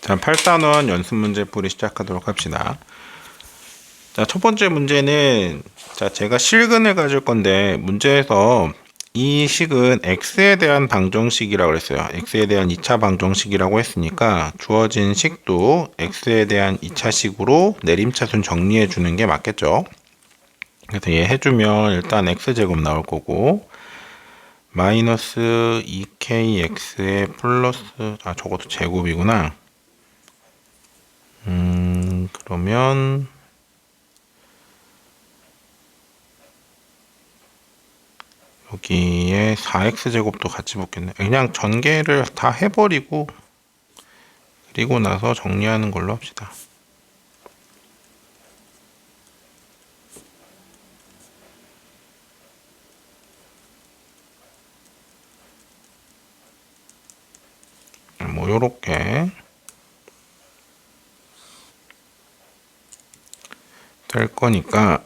자, 8단원 연습 문제 풀이 시작하도록 합시다. 자, 첫 번째 문제는 제가 실근을 가질 건데 문제에서 이 식은 x에 대한 방정식이라고 했어요. x에 대한 2차 방정식이라고 했으니까 주어진 식도 x에 대한 2차식으로 내림차순 정리해 주는 게 맞겠죠. 그래서 얘 해주면 일단 x제곱 나올 거고 마이너스 2kx에 플러스 저것도 제곱이구나. 그러면 여기에 4x제곱도 같이 붙겠네. 그냥 전개를 다 해버리고 그리고 나서 정리하는 걸로 합시다. 뭐 요렇게 될 거니까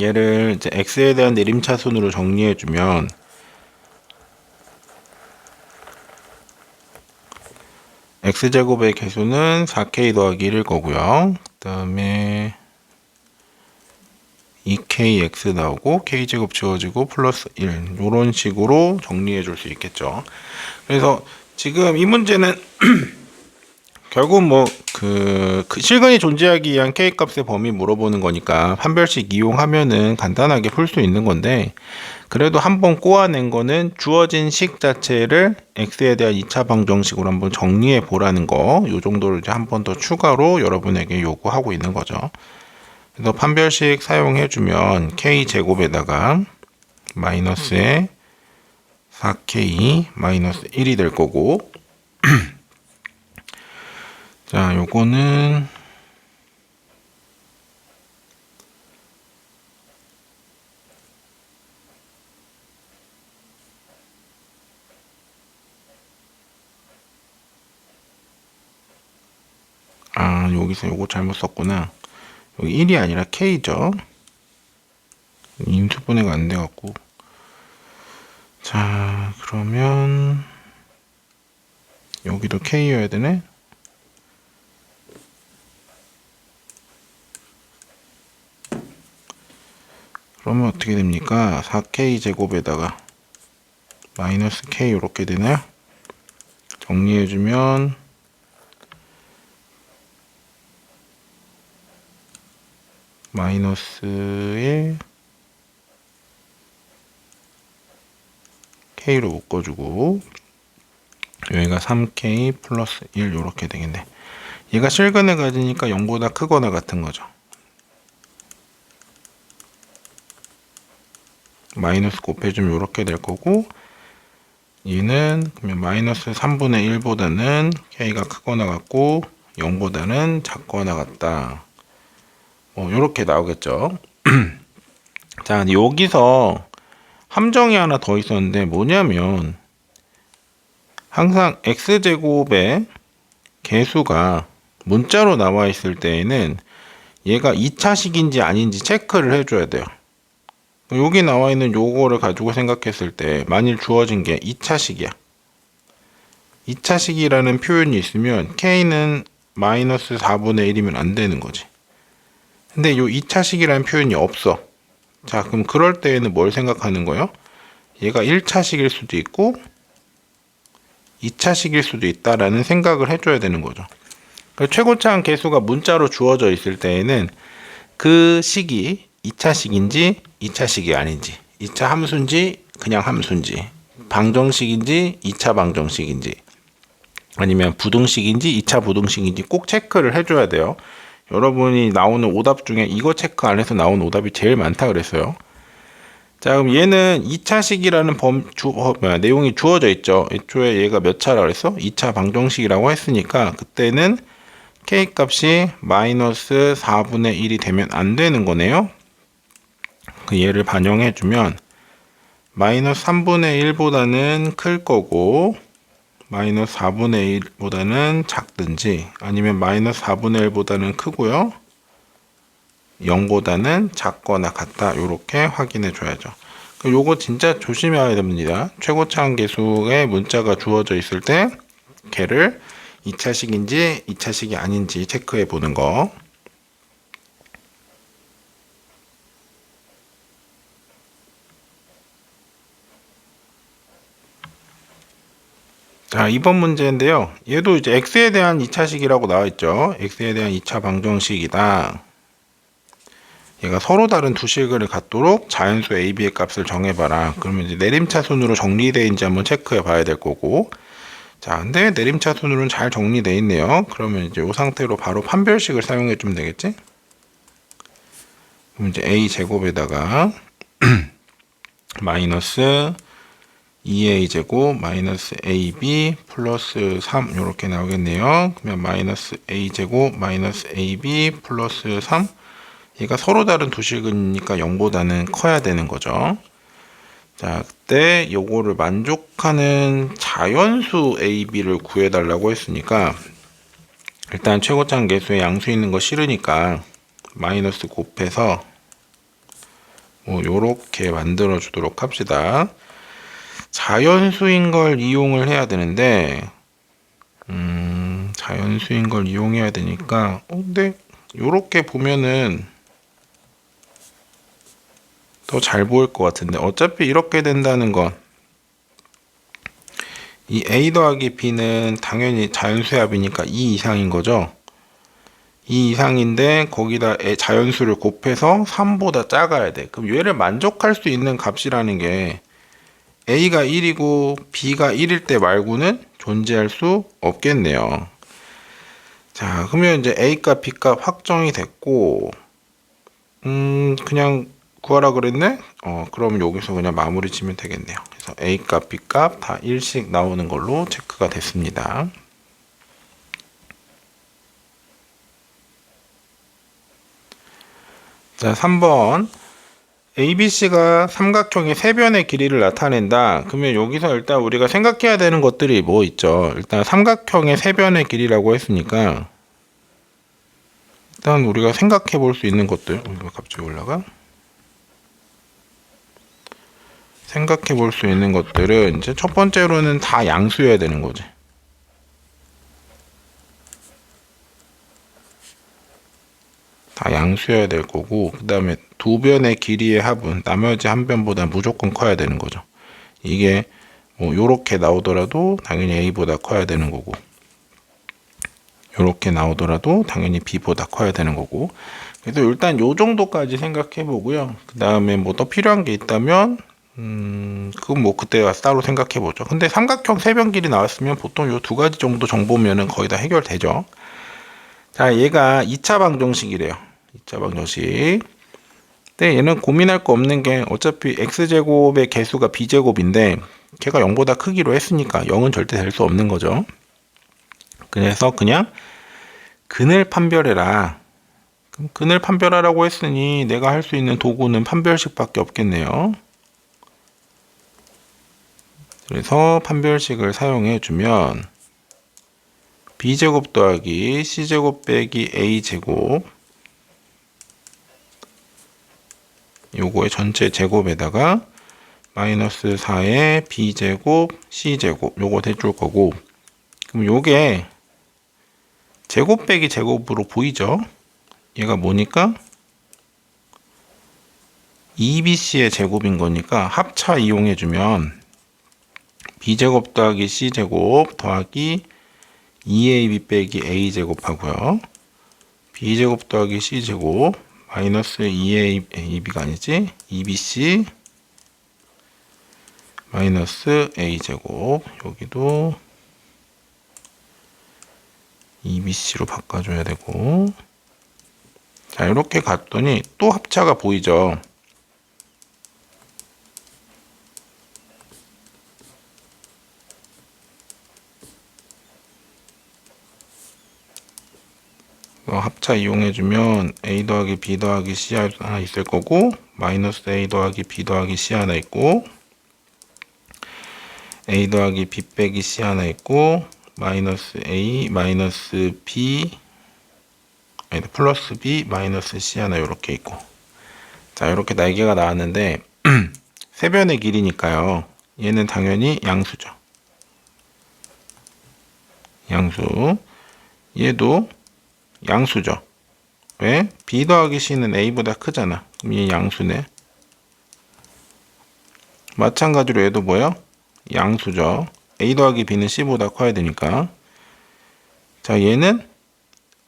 얘를 이제 x에 대한 내림차순으로 정리해주면 x제곱의 개수는 4k 더하기 1일 거고요. 그 다음에 2kx 나오고 k제곱 지워지고 플러스 1 이런 식으로 정리해 줄 수 있겠죠. 그래서 지금 이 문제는 결국 그 실근이 존재하기 위한 k 값의 범위 물어보는 거니까 판별식 이용하면은 간단하게 풀 수 있는 건데, 그래도 한번 꼬아낸 거는 주어진 식 자체를 x에 대한 2차 방정식으로 한번 정리해 보라는 거, 요 정도를 이제 한 번 더 추가로 여러분에게 요구하고 있는 거죠. 그래서 판별식 사용해 주면 k 제곱에다가 마이너스에 4k 마이너스 1이 될 거고 자, 요거는 여기서 요거 잘못 썼구나. 여기 1이 아니라 k죠. 인수분해가 안 돼갖고. 자, 그러면 여기도 k여야 되네. 그러면 어떻게 됩니까? 4k 제곱에다가 마이너스 k 이렇게 되나요? 정리해주면 마이너스에 k로 묶어주고 여기가 3k 플러스 1 이렇게 되겠네. 얘가 실근을 가지니까 0보다 크거나 같은 거죠. 마이너스 곱해주면 이렇게 될 거고, 얘는 그러면 마이너스 3분의 1보다는 k가 크거나 같고 0보다는 작거나 같다. 이렇게 나오겠죠. 자, 여기서 함정이 하나 더 있었는데 뭐냐면 항상 x제곱의 개수가 문자로 나와 있을 때에는 얘가 2차식인지 아닌지 체크를 해줘야 돼요. 여기 나와 있는 요거를 가지고 생각했을 때 만일 주어진 게 2차식이야. 2차식이라는 표현이 있으면 k는 마이너스 4분의 1이면 안 되는 거지. 근데 요 2차식이라는 표현이 없어. 자, 그럼 그럴 때에는 뭘 생각하는 거예요? 얘가 1차식일 수도 있고 2차식일 수도 있다라는 생각을 해줘야 되는 거죠. 최고차항 개수가 문자로 주어져 있을 때에는 그 식이 2차식인지 2차식이 아닌지, 2차 함수인지 그냥 함수인지, 방정식인지 2차 방정식인지, 아니면 부등식인지 2차 부등식인지 꼭 체크를 해줘야 돼요. 여러분이 나오는 오답 중에 이거 체크 안 해서 나온 오답이 제일 많다 그랬어요. 자, 그럼 얘는 2차식이라는 내용이 주어져 있죠. 애초에 얘가 몇 차라고 그랬어? 2차 방정식이라고 했으니까 그때는 k 값이 마이너스 4분의 1이 되면 안 되는 거네요. 그 얘를 반영해주면 마이너스 3분의 1보다는 클 거고 마이너스 4분의 1보다는 작든지, 아니면 마이너스 4분의 1보다는 크고요 0보다는 작거나 같다, 이렇게 확인해 줘야죠. 요거 진짜 조심해야 됩니다. 최고차항 계수의 문자가 주어져 있을 때 걔를 2차식인지 2차식이 아닌지 체크해 보는 거. 자, 2번 문제인데요. 얘도 이제 x에 대한 2차식이라고 나와 있죠. x에 대한 2차 방정식이다. 얘가 서로 다른 두 식을 갖도록 자연수 a, b의 값을 정해봐라. 그러면 이제 내림차순으로 정리되어 있는지 한번 체크해 봐야 될 거고. 자, 근데 내림차순으로는 잘 정리되어 있네요. 그러면 이제 이 상태로 바로 판별식을 사용해 주면 되겠지? 그럼 이제 a 제곱에다가 마이너스 2a 제곱 마이너스 ab 플러스 3 이렇게 나오겠네요. 그러면 마이너스 a 제곱 마이너스 ab 플러스 3, 얘가 서로 다른 두 식이니까 0보다는 커야 되는 거죠. 자, 그때 요거를 만족하는 자연수 ab를 구해달라고 했으니까 일단 최고차는 계수에 양수 있는 거 싫으니까 마이너스 곱해서 뭐 요렇게 만들어 주도록 합시다. 자연수인 걸 이용을 해야 되는데 자연수인 걸 이용해야 되니까 근데 요렇게 보면은 더 잘 보일 것 같은데 어차피 이렇게 된다는 건 이 a 더하기 b는 당연히 자연수의 합이니까 2 이상인 거죠. 2 이상인데 거기다 자연수를 곱해서 3보다 작아야 돼. 그럼 얘를 만족할 수 있는 값이라는 게 a가 1이고 b가 1일 때 말고는 존재할 수 없겠네요. 자, 그러면 이제 a 값, b 값 확정이 됐고 그냥 구하라 그랬네? 그럼 여기서 그냥 마무리 지면 되겠네요. 그래서 a 값, b 값 다 1씩 나오는 걸로 체크가 됐습니다. 자, 3번 ABC가 삼각형의 세 변의 길이를 나타낸다. 그러면 여기서 일단 우리가 생각해야 되는 것들이 뭐 있죠? 일단 삼각형의 세 변의 길이라고 했으니까 일단 우리가 생각해 볼 수 있는 것들. 이거 갑자기 올라가? 생각해 볼 수 있는 것들은 이제 첫 번째로는 다 양수여야 되는 거지. 다 양수여야 될 거고, 그 다음에 두 변의 길이의 합은 나머지 한 변보다 무조건 커야 되는 거죠. 이게 뭐 요렇게 나오더라도 당연히 A보다 커야 되는 거고, 요렇게 나오더라도 당연히 B보다 커야 되는 거고. 그래서 일단 요 정도까지 생각해 보고요. 그 다음에 뭐 더 필요한 게 있다면 그건 뭐 그때 와서 따로 생각해 보죠. 근데 삼각형 세 변 길이 나왔으면 보통 요 두 가지 정도 정보면은 거의 다 해결되죠. 자, 얘가 2차 방정식이래요. 2차 방정식. 근데 얘는 고민할 거 없는 게 어차피 x제곱의 개수가 b제곱인데 걔가 0보다 크기로 했으니까 0은 절대 될 수 없는 거죠. 그래서 그냥 근을 판별해라. 그럼 근을 판별하라고 했으니 내가 할 수 있는 도구는 판별식밖에 없겠네요. 그래서 판별식을 사용해 주면 b제곱 더하기 c제곱 빼기 a제곱 요거의 전체 제곱에다가 마이너스 4의 b제곱 c제곱 요거 대줄 거고, 그럼 요게 제곱 빼기 제곱으로 보이죠? 얘가 뭐니까 2bc의 제곱인 거니까 합차 이용해 주면 b제곱 더하기 c제곱 더하기 2ab 빼기 a제곱 하고요. b제곱 더하기 c제곱 마이너스 2ab가 아니지 2bc 마이너스 a제곱, 여기도 2bc로 바꿔줘야 되고. 자, 이렇게 갔더니 또 합차가 보이죠. 합차 이용해주면 a 더하기 b 더하기 c 하나 있을 거고, 마이너스 a 더하기 b 더하기 c 하나 있고, a 더하기 b 빼기 c 하나 있고, 마이너스 a 마이너스 b 아니 플러스 b 마이너스 c 하나 이렇게 있고. 자, 이렇게 날개가 나왔는데 세 변의 길이니까요 얘는 당연히 양수죠. 양수. 얘도 양수죠. 왜? B 더하기 C는 A보다 크잖아. 그럼 얘 양수네. 마찬가지로 얘도 뭐야? 양수죠. A 더하기 B는 C보다 커야 되니까. 자, 얘는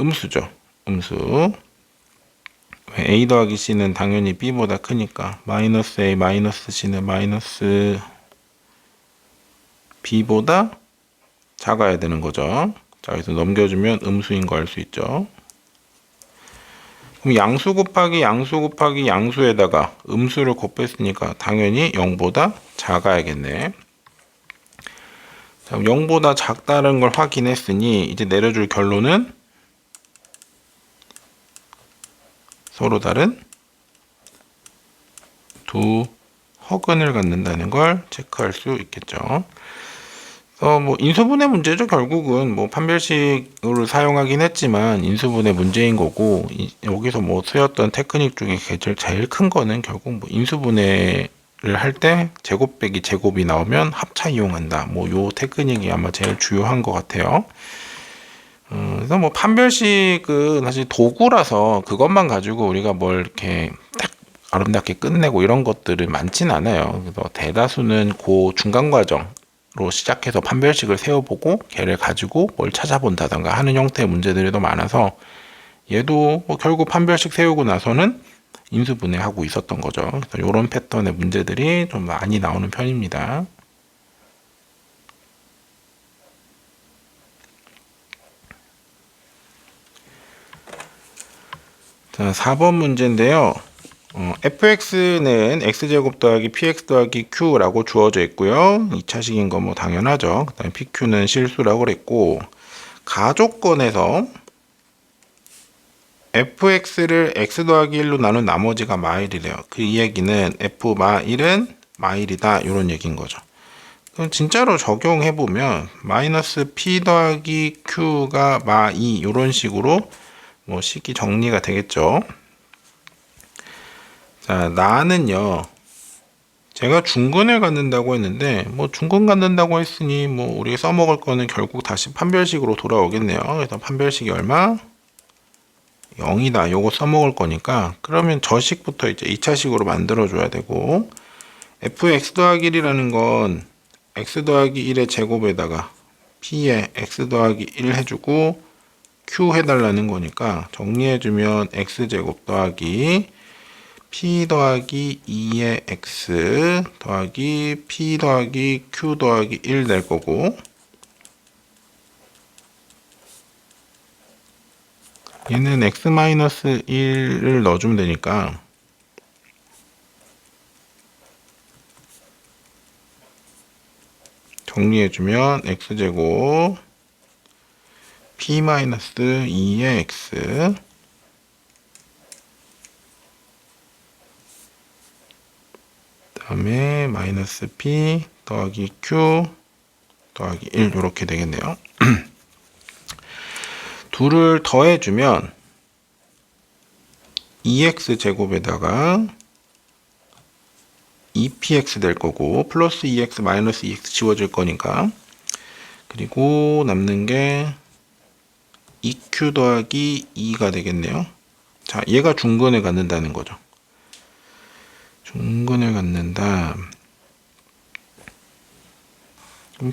음수죠. 음수. 왜? A 더하기 C는 당연히 B보다 크니까. 마이너스 A 마이너스 C는 마이너스 B보다 작아야 되는 거죠. 자, 그래서 넘겨주면 음수인 거 알 수 있죠. 그럼 양수 곱하기 양수 곱하기 양수에다가 음수를 곱했으니까 당연히 0보다 작아야겠네. 자, 0보다 작다는 걸 확인했으니 이제 내려줄 결론은 서로 다른 두 허근을 갖는다는 걸 체크할 수 있겠죠. 뭐 인수분해 문제죠. 결국은 뭐 판별식으로 사용하긴 했지만 인수분해 문제인 거고, 여기서 뭐 쓰였던 테크닉 중에 제일 큰 거는 결국 뭐 인수분해를 할 때 제곱 빼기 제곱이 나오면 합차 이용한다. 뭐 요 테크닉이 아마 제일 주요한 것 같아요. 그래서 뭐 판별식은 사실 도구라서 그것만 가지고 우리가 뭘 이렇게 딱 아름답게 끝내고 이런 것들은 많진 않아요. 그래서 대다수는 그 중간 과정으로 시작해서 판별식을 세워보고 걔를 가지고 뭘 찾아본다던가 하는 형태의 문제들이 더 많아서 얘도 뭐 결국 판별식 세우고 나서는 인수분해하고 있었던 거죠. 그래서 이런 패턴의 문제들이 좀 많이 나오는 편입니다. 자, 4번 문제인데요. fx는 x제곱 더하기 px 더하기 q라고 주어져 있고요. 2차식인 거 뭐 당연하죠. 그 다음에 pq는 실수라고 그랬고, 가조건에서 fx를 x 더하기 1로 나눈 나머지가 마일이래요. 그 이 얘기는 f 마1은 마일이다, 이런 얘기인 거죠. 그럼 진짜로 적용해보면 마이너스 p 더하기 q가 마2 이런 식으로 뭐 식이 정리가 되겠죠. 자, 나는요, 제가 중근을 갖는다고 했는데, 뭐 중근 갖는다고 했으니 뭐 우리가 써먹을 거는 결국 다시 판별식으로 돌아오겠네요. 그래서 판별식이 얼마? 0이다. 요거 써먹을 거니까, 그러면 저 식부터 이제 2차식으로 만들어줘야 되고, fx 더하기 1이라는 건 x 더하기 1의 제곱에다가 p에 x 더하기 1 해주고 q 해달라는 거니까, 정리해주면 x제곱 더하기 p 더하기 2의 x 더하기 p 더하기 q 더하기 1 될 거고, 얘는 x-1을 넣어주면 되니까 정리해주면 x제곱 p-2의 x 다음에 마이너스 p 더하기 q 더하기 1 이렇게 되겠네요. 둘을 더해주면 2x 제곱에다가 2px 될 거고, 플러스 2x 마이너스 2x 지워질 거니까, 그리고 남는 게 2q 더하기 2가 되겠네요. 자, 얘가 중근을 갖는다는 거죠. 중근을 갖는다.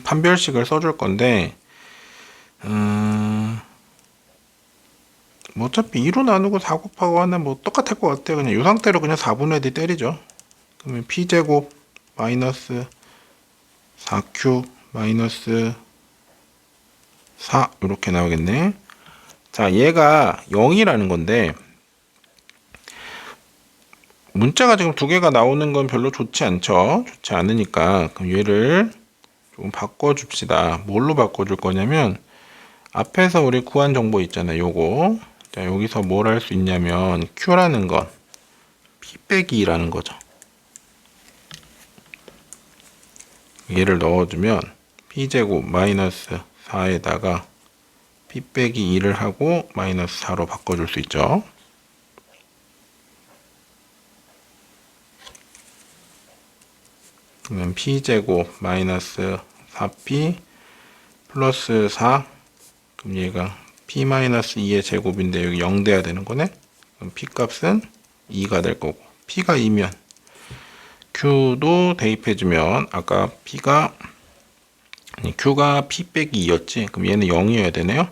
판별식을 써줄 건데, 뭐 어차피 2로 나누고 4 곱하고 하면 뭐 똑같을 것 같아요. 그냥 이 상태로 그냥 4분의 1 때리죠. 그러면 p제곱 마이너스 4q 마이너스 4 이렇게 나오겠네. 자, 얘가 0이라는 건데, 문자가 지금 두 개가 나오는 건 별로 좋지 않죠. 좋지 않으니까 그럼 얘를 좀 바꿔줍시다. 뭘로 바꿔줄 거냐면, 앞에서 우리 구한 정보 있잖아요. 요거. 자, 여기서 뭘 할 수 있냐면 q라는 건 p 빼기 2라는 거죠. 얘를 넣어주면 p제곱 마이너스 4에다가 p 빼기 2를 하고 마이너스 4로 바꿔줄 수 있죠. 그러면 p제곱 마이너스 4p 플러스 4 그럼 얘가 p-2의 제곱인데 여기 0 돼야 되는 거네. 그럼 p 값은 2가 될 거고, p가 2면 q도 대입해주면 아까 q가 p 빼기 2였지. 그럼 얘는 0이어야 되네요.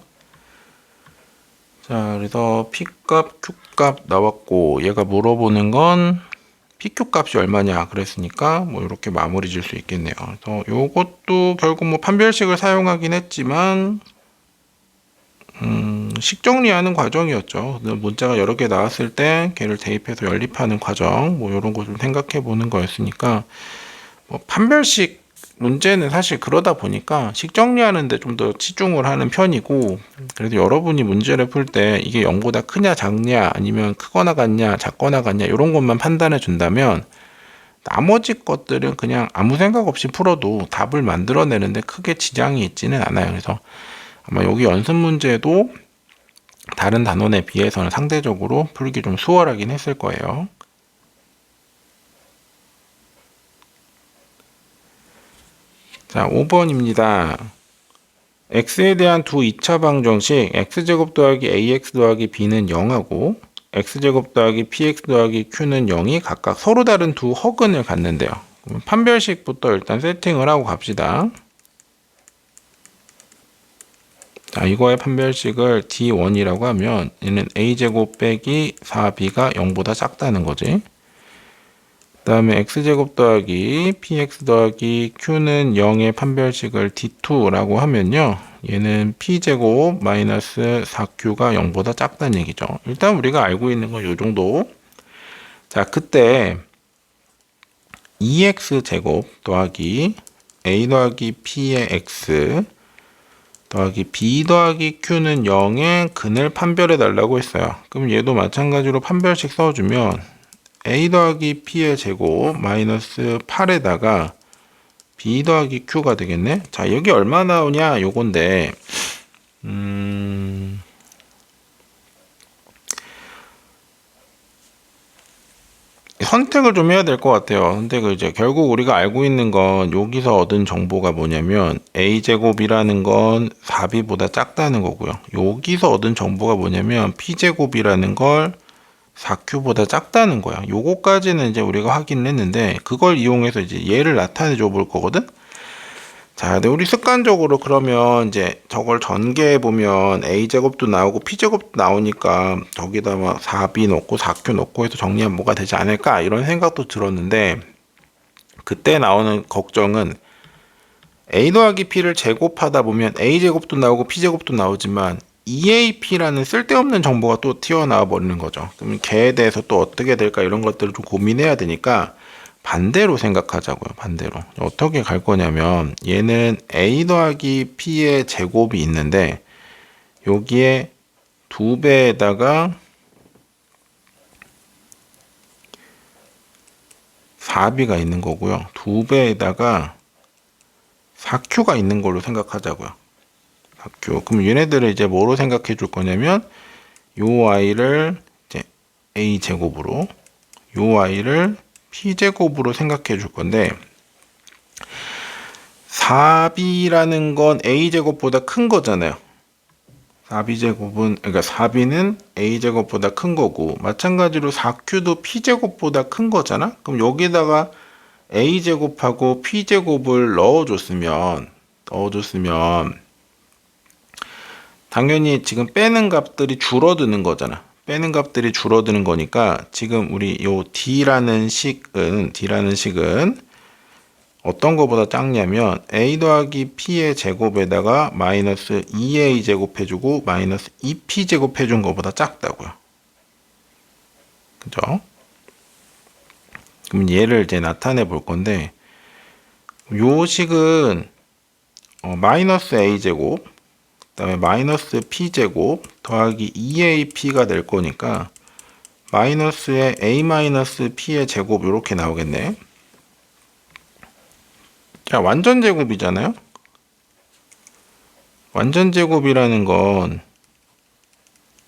자, 그래서 p 값, q 값 나왔고, 얘가 물어보는 건 PQ 값이 얼마냐 그랬으니까 뭐 이렇게 마무리 질 수 있겠네요. 그래서 요것도 결국 뭐 판별식을 사용하긴 했지만 식 정리하는 과정이었죠. 문자가 여러 개 나왔을 때 걔를 대입해서 연립하는 과정, 뭐 이런 거 좀 생각해 보는 거였으니까, 뭐 판별식 문제는 사실 그러다 보니까 식 정리하는데 좀 더 치중을 하는 편이고, 그래도 여러분이 문제를 풀 때 이게 0보다 크냐 작냐 아니면 크거나 같냐 작거나 같냐 이런 것만 판단해 준다면 나머지 것들은 그냥 아무 생각 없이 풀어도 답을 만들어내는데 크게 지장이 있지는 않아요. 그래서 아마 여기 연습 문제도 다른 단원에 비해서는 상대적으로 풀기 좀 수월하긴 했을 거예요. 자, 5번입니다. x에 대한 두 2차 방정식 x제곱 더하기 ax 더하기 b는 0하고 x제곱 더하기 px 더하기 q는 0이 각각 서로 다른 두 허근을 갖는데요. 그럼 판별식부터 일단 세팅을 하고 갑시다. 자, 이거의 판별식을 d1이라고 하면 얘는 a제곱 빼기 4b가 0보다 작다는 거지. 그 다음에 x제곱 더하기 px 더하기 q는 0의 판별식을 d2라고 하면요, 얘는 p제곱 마이너스 4q가 0보다 작다는 얘기죠. 일단 우리가 알고 있는 건 요 정도. 자, 그때 2x제곱 더하기 a 더하기 p의 x 더하기 b 더하기 q는 0의 근을 판별해 달라고 했어요. 그럼 얘도 마찬가지로 판별식 써주면 a 더하기 p의 제곱 마이너스 8에다가 b 더하기 q가 되겠네. 자, 여기 얼마 나오냐 요건데 선택을 좀 해야 될 것 같아요. 근데 이제 결국 우리가 알고 있는 건 여기서 얻은 정보가 뭐냐면 a제곱이라는 건 4b보다 작다는 거고요. 여기서 얻은 정보가 뭐냐면 p제곱이라는 걸 4q보다 작다는 거야. 요거까지는 이제 우리가 확인을 했는데 그걸 이용해서 이제 얘를 나타내 줘 볼 거거든. 자, 근데 우리 습관적으로 그러면 이제 저걸 전개해 보면 a제곱도 나오고 p제곱도 나오니까 저기다 막 4b 넣고 4q 넣고 해서 정리하면 뭐가 되지 않을까 이런 생각도 들었는데, 그때 나오는 걱정은 a 더하기 p를 제곱하다 보면 a제곱도 나오고 p제곱도 나오지만 EAP라는 쓸데없는 정보가 또 튀어나와 버리는 거죠. 그럼 걔에 대해서 또 어떻게 될까 이런 것들을 좀 고민해야 되니까 반대로 생각하자고요. 반대로. 어떻게 갈 거냐면 얘는 A 더하기 P의 제곱이 있는데 여기에 2배에다가 4B가 있는 거고요. 2배에다가 4Q가 있는 걸로 생각하자고요. 4Q. 그럼 얘네들을 이제 뭐로 생각해 줄 거냐면 요 I를 이제 A 제곱으로, 요 I를 P 제곱으로 생각해 줄 건데 4B라는 건 A 제곱보다 큰 거잖아요. 4B 제곱은, 그러니까 4B는 A 제곱보다 큰 거고 마찬가지로 4Q도 P 제곱보다 큰 거잖아. 그럼 여기다가 A 제곱하고 P 제곱을 넣어줬으면 당연히 지금 빼는 값들이 줄어드는 거잖아. 빼는 값들이 줄어드는 거니까 지금 우리 요 D라는 식은 어떤 거보다 작냐면 A 더하기 P의 제곱에다가 마이너스 2A 제곱 해주고 마이너스 2P 제곱 해준 거보다 작다고요. 그죠? 그럼 얘를 이제 나타내 볼 건데 요 식은 마이너스 A 제곱 그 다음에 마이너스 P제곱 더하기 2AP가 될 거니까 마이너스에 A 마이너스 P의 제곱 이렇게 나오겠네. 자, 완전 제곱이잖아요. 완전 제곱이라는 건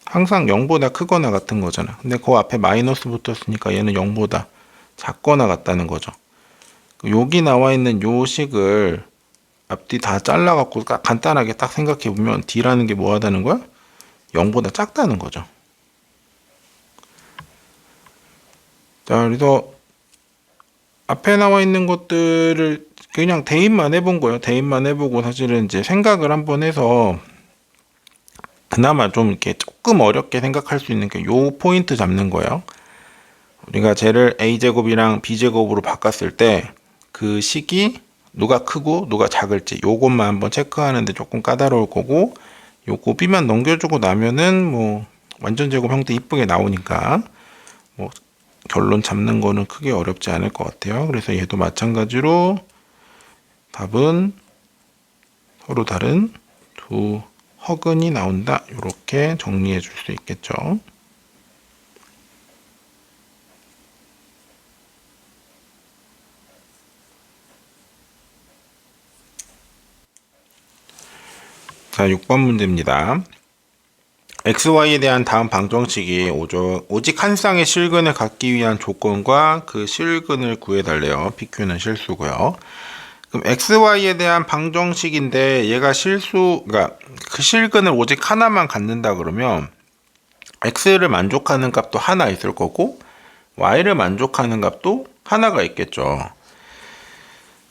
항상 0보다 크거나 같은 거잖아. 근데 그 앞에 마이너스 붙었으니까 얘는 0보다 작거나 같다는 거죠. 여기 나와 있는 요 식을 앞뒤 다 잘라갖고 간단하게 딱 생각해보면 D라는 게 뭐 하다는 거야? 0보다 작다는 거죠. 자, 그래서 앞에 나와 있는 것들을 그냥 대입만 해본 거예요. 대입만 해보고 사실은 이제 생각을 한번 해서 그나마 좀 이렇게 조금 어렵게 생각할 수 있는 게 요 포인트 잡는 거예요. 우리가 쟤를 a제곱이랑 b제곱으로 바꿨을 때 그 식이 누가 크고 누가 작을지 요것만 한번 체크하는데 조금 까다로울 거고, 요 곱비만 넘겨주고 나면은 뭐 완전 제곱 형태 이쁘게 나오니까 뭐 결론 잡는 거는 크게 어렵지 않을 것 같아요. 그래서 얘도 마찬가지로 답은 서로 다른 두 허근이 나온다. 이렇게 정리해 줄 수 있겠죠. 자, 6번 문제입니다. xy에 대한 다음 방정식이 오직 한 쌍의 실근을 갖기 위한 조건과 그 실근을 구해달래요. PQ는 실수고요. 그럼 xy에 대한 방정식인데 얘가 그러니까 그 실근을 오직 하나만 갖는다 그러면 x를 만족하는 값도 하나 있을 거고 y를 만족하는 값도 하나가 있겠죠.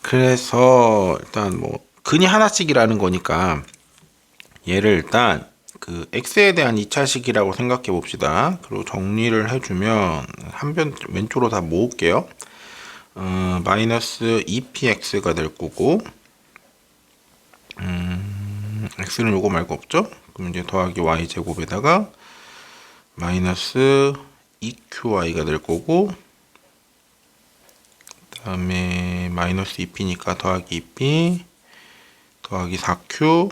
그래서 일단 뭐 근이 하나씩이라는 거니까 얘를 일단 그 x에 대한 2차식이라고 생각해 봅시다. 그리고 정리를 해주면 한 변 왼쪽으로 다 모을게요. 마이너스 2px가 될 거고, x는 요거 말고 없죠? 그럼 이제 더하기 y제곱에다가 마이너스 2qy가 될 거고, 그 다음에 마이너스 2p니까 더하기 2p 더하기 4q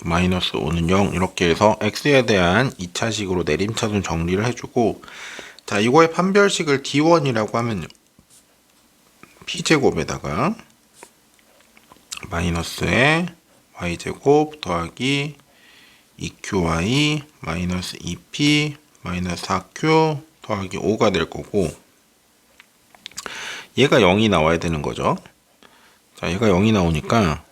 마이너스 5는 0, 이렇게 해서 x에 대한 2차식으로 내림차순 정리를 해주고, 자, 이거의 판별식을 d1이라고 하면요, p제곱에다가 마이너스에 y제곱 더하기 2qy 마이너스 2p 마이너스 4q 더하기 5가 될 거고, 얘가 0이 나와야 되는 거죠. 자, 얘가 0이 나오니까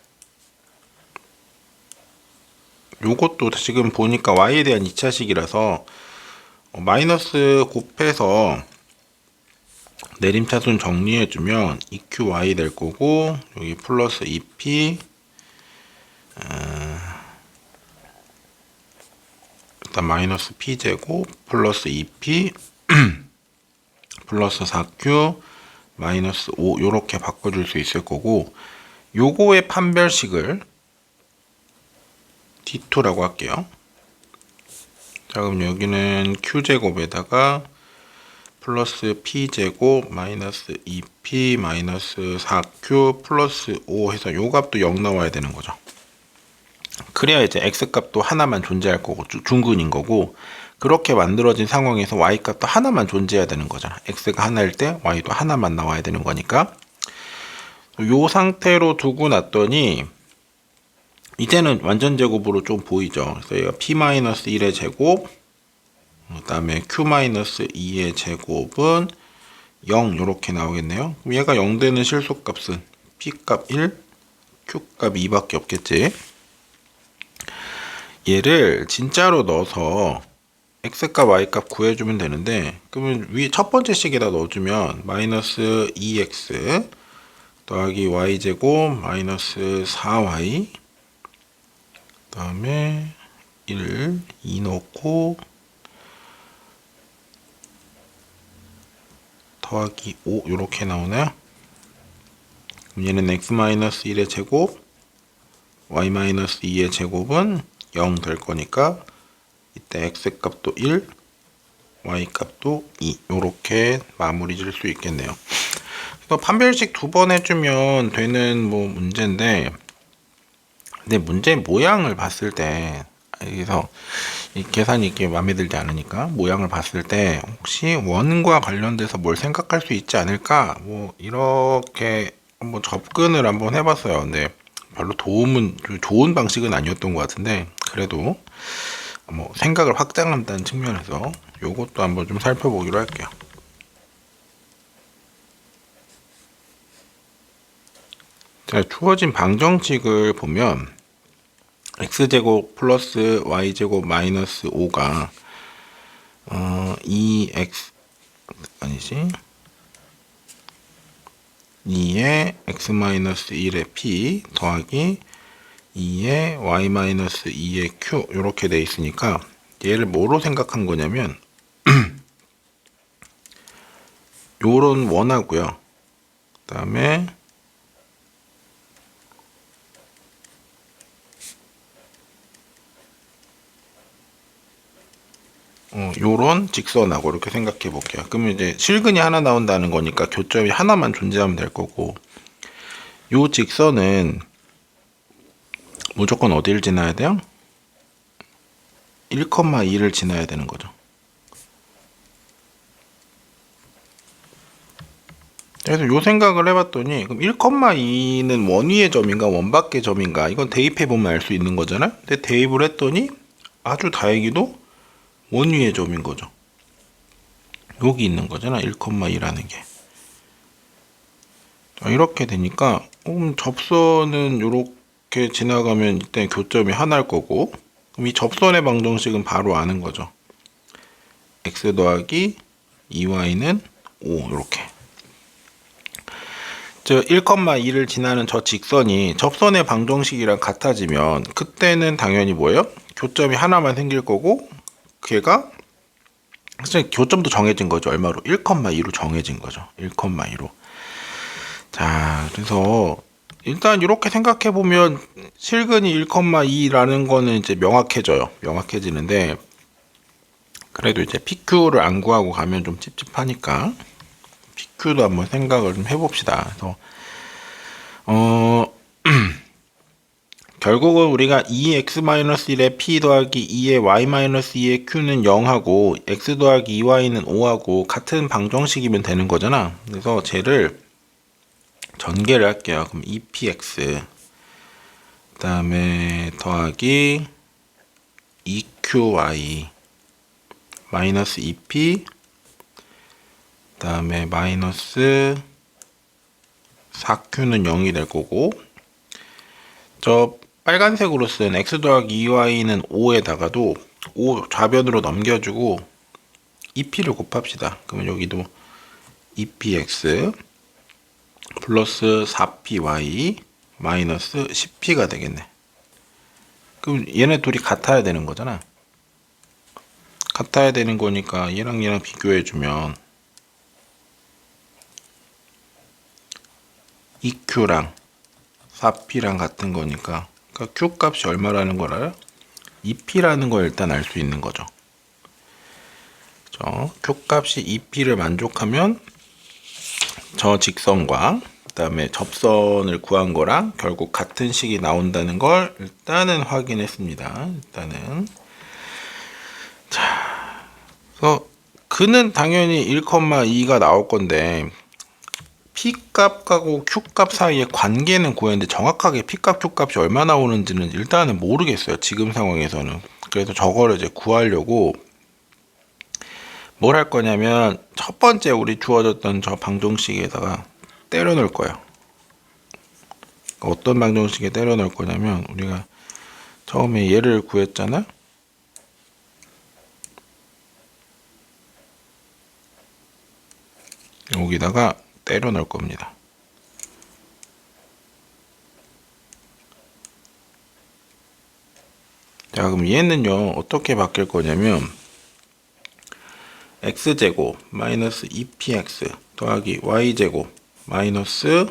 요것도 지금 보니까 y에 대한 2차식이라서 마이너스 곱해서 내림차순 정리해주면 2qy 될 거고, 여기 플러스 2p 일단 마이너스 p제곱 플러스 2p 플러스 4q 마이너스 5 요렇게 바꿔줄 수 있을 거고, 요거의 판별식을 D2라고 할게요. 자, 그럼 여기는 Q제곱에다가 플러스 P제곱 마이너스 2P 마이너스 4Q 플러스 5 해서 요 값도 0 나와야 되는 거죠. 그래야 이제 X값도 하나만 존재할 거고 중근인 거고, 그렇게 만들어진 상황에서 Y값도 하나만 존재해야 되는 거잖아. X가 하나일 때 Y도 하나만 나와야 되는 거니까 요 상태로 두고 놨더니 이제는 완전 제곱으로 좀 보이죠. 그래서 얘가 p-1의 제곱, 그 다음에 q-2의 제곱은 0 이렇게 나오겠네요. 그럼 얘가 0 되는 실수값은 p값 1, q값 2밖에 없겠지. 얘를 진짜로 넣어서 x값 y값 구해주면 되는데, 그러면 위 첫 번째 식에다 넣어주면 마이너스 2x 더하기 y제곱 마이너스 4y 그 다음에 1, 2 넣고 더하기 5 이렇게 나오나요? 그럼 얘는 x-1의 제곱 y-2의 제곱은 0 될 거니까 이때 x값도 1, y값도 2 이렇게 마무리 질 수 있겠네요. 그래서 판별식 2번 해주면 되는 뭐 문제인데, 근데 문제 모양을 봤을 때, 그래서 이 계산이 이렇게 마음에 들지 않으니까 모양을 봤을 때 혹시 원과 관련돼서 뭘 생각할 수 있지 않을까, 뭐 이렇게 한번 접근을 한번 해봤어요. 근데 별로 좋은 방식은 아니었던 것 같은데, 그래도 뭐 생각을 확장한다는 측면에서 요것도 한번 좀 살펴보기로 할게요. 자, 주어진 방정식을 보면 x제곱 플러스 y제곱 마이너스 5가 2x 아니지 2의 x 마이너스 1의 p 더하기 2의 y 마이너스 2의 q 이렇게 돼 있으니까 얘를 뭐로 생각한 거냐면 요런 원하고요. 그 다음에 요런 직선하고 이렇게 생각해 볼게요. 그러면 이제 실근이 하나 나온다는 거니까 교점이 하나만 존재하면 될 거고, 요 직선은 무조건 어디를 지나야 돼요? 1,2를 지나야 되는 거죠. 그래서 요 생각을 해봤더니 그럼 1,2는 원 위의 점인가 원 밖의 점인가 이건 대입해 보면 알 수 있는 거잖아요. 근데 대입을 했더니 아주 다행히도 원 위의 점인 거죠. 여기 있는 거잖아 1,2라는 게. 자, 이렇게 되니까 접선은 이렇게 지나가면 일단 교점이 하나일 거고, 그럼 이 접선의 방정식은 바로 아는 거죠. x 더하기 2y는 5 이렇게. 즉 1,2를 지나는 저 직선이 접선의 방정식이랑 같아지면 그때는 당연히 뭐예요? 교점이 하나만 생길 거고, 걔가 사실 교점도 정해진 거죠. 얼마로? 1,2로 정해진 거죠. 1,2로. 자, 그래서 일단 이렇게 생각해 보면 실근이 1,2라는 거는 이제 명확해져요. 명확해지는데, 그래도 이제 PQ를 안 구하고 가면 좀 찝찝하니까 PQ도 한번 생각을 좀 해봅시다. 그래서 결국은 우리가 2x-1의 p 더하기 2의 y-2의 q는 0하고 x 더하기 2y는 5하고 같은 방정식이면 되는 거잖아. 그래서 쟤를 전개를 할게요. 그럼 2px 그 다음에 더하기 2qy 마이너스 2p 그 다음에 마이너스 4q는 0이 될 거고, 저 빨간색으로 쓴 x 더하기 2y는 5에다가도 5 좌변으로 넘겨주고 2p를 곱합시다. 그러면 여기도 2px 플러스 4py 마이너스 10p가 되겠네. 그럼 얘네 둘이 같아야 되는 거잖아. 같아야 되는 거니까 얘랑 비교해주면 2q랑 4p랑 같은 거니까, 그러니까 q 값이 얼마라는 걸 알아요? 2p라는 걸 일단 알 수 있는 거죠. q 값이 2p를 만족하면 저 직선과 그 다음에 접선을 구한 거랑 결국 같은 식이 나온다는 걸 일단은 확인했습니다. 일단은 자, 그래서 그는 당연히 1,2가 나올 건데 p 값하고 q 값 사이의 관계는 구했는데 정확하게 p 값, q 값이 얼마 나오는지는 일단은 모르겠어요. 지금 상황에서는. 그래서 저거를 이제 구하려고 뭘 할 거냐면 첫 번째 우리 주어졌던 저 방정식에다가 때려 넣을 거예요. 어떤 방정식에 때려 넣을 거냐면 우리가 처음에 얘를 구했잖아. 여기다가 때려 넣을 겁니다. 자, 그럼 얘는요 어떻게 바뀔 거냐면 x제곱 마이너스 2px 더하기 y제곱 마이너스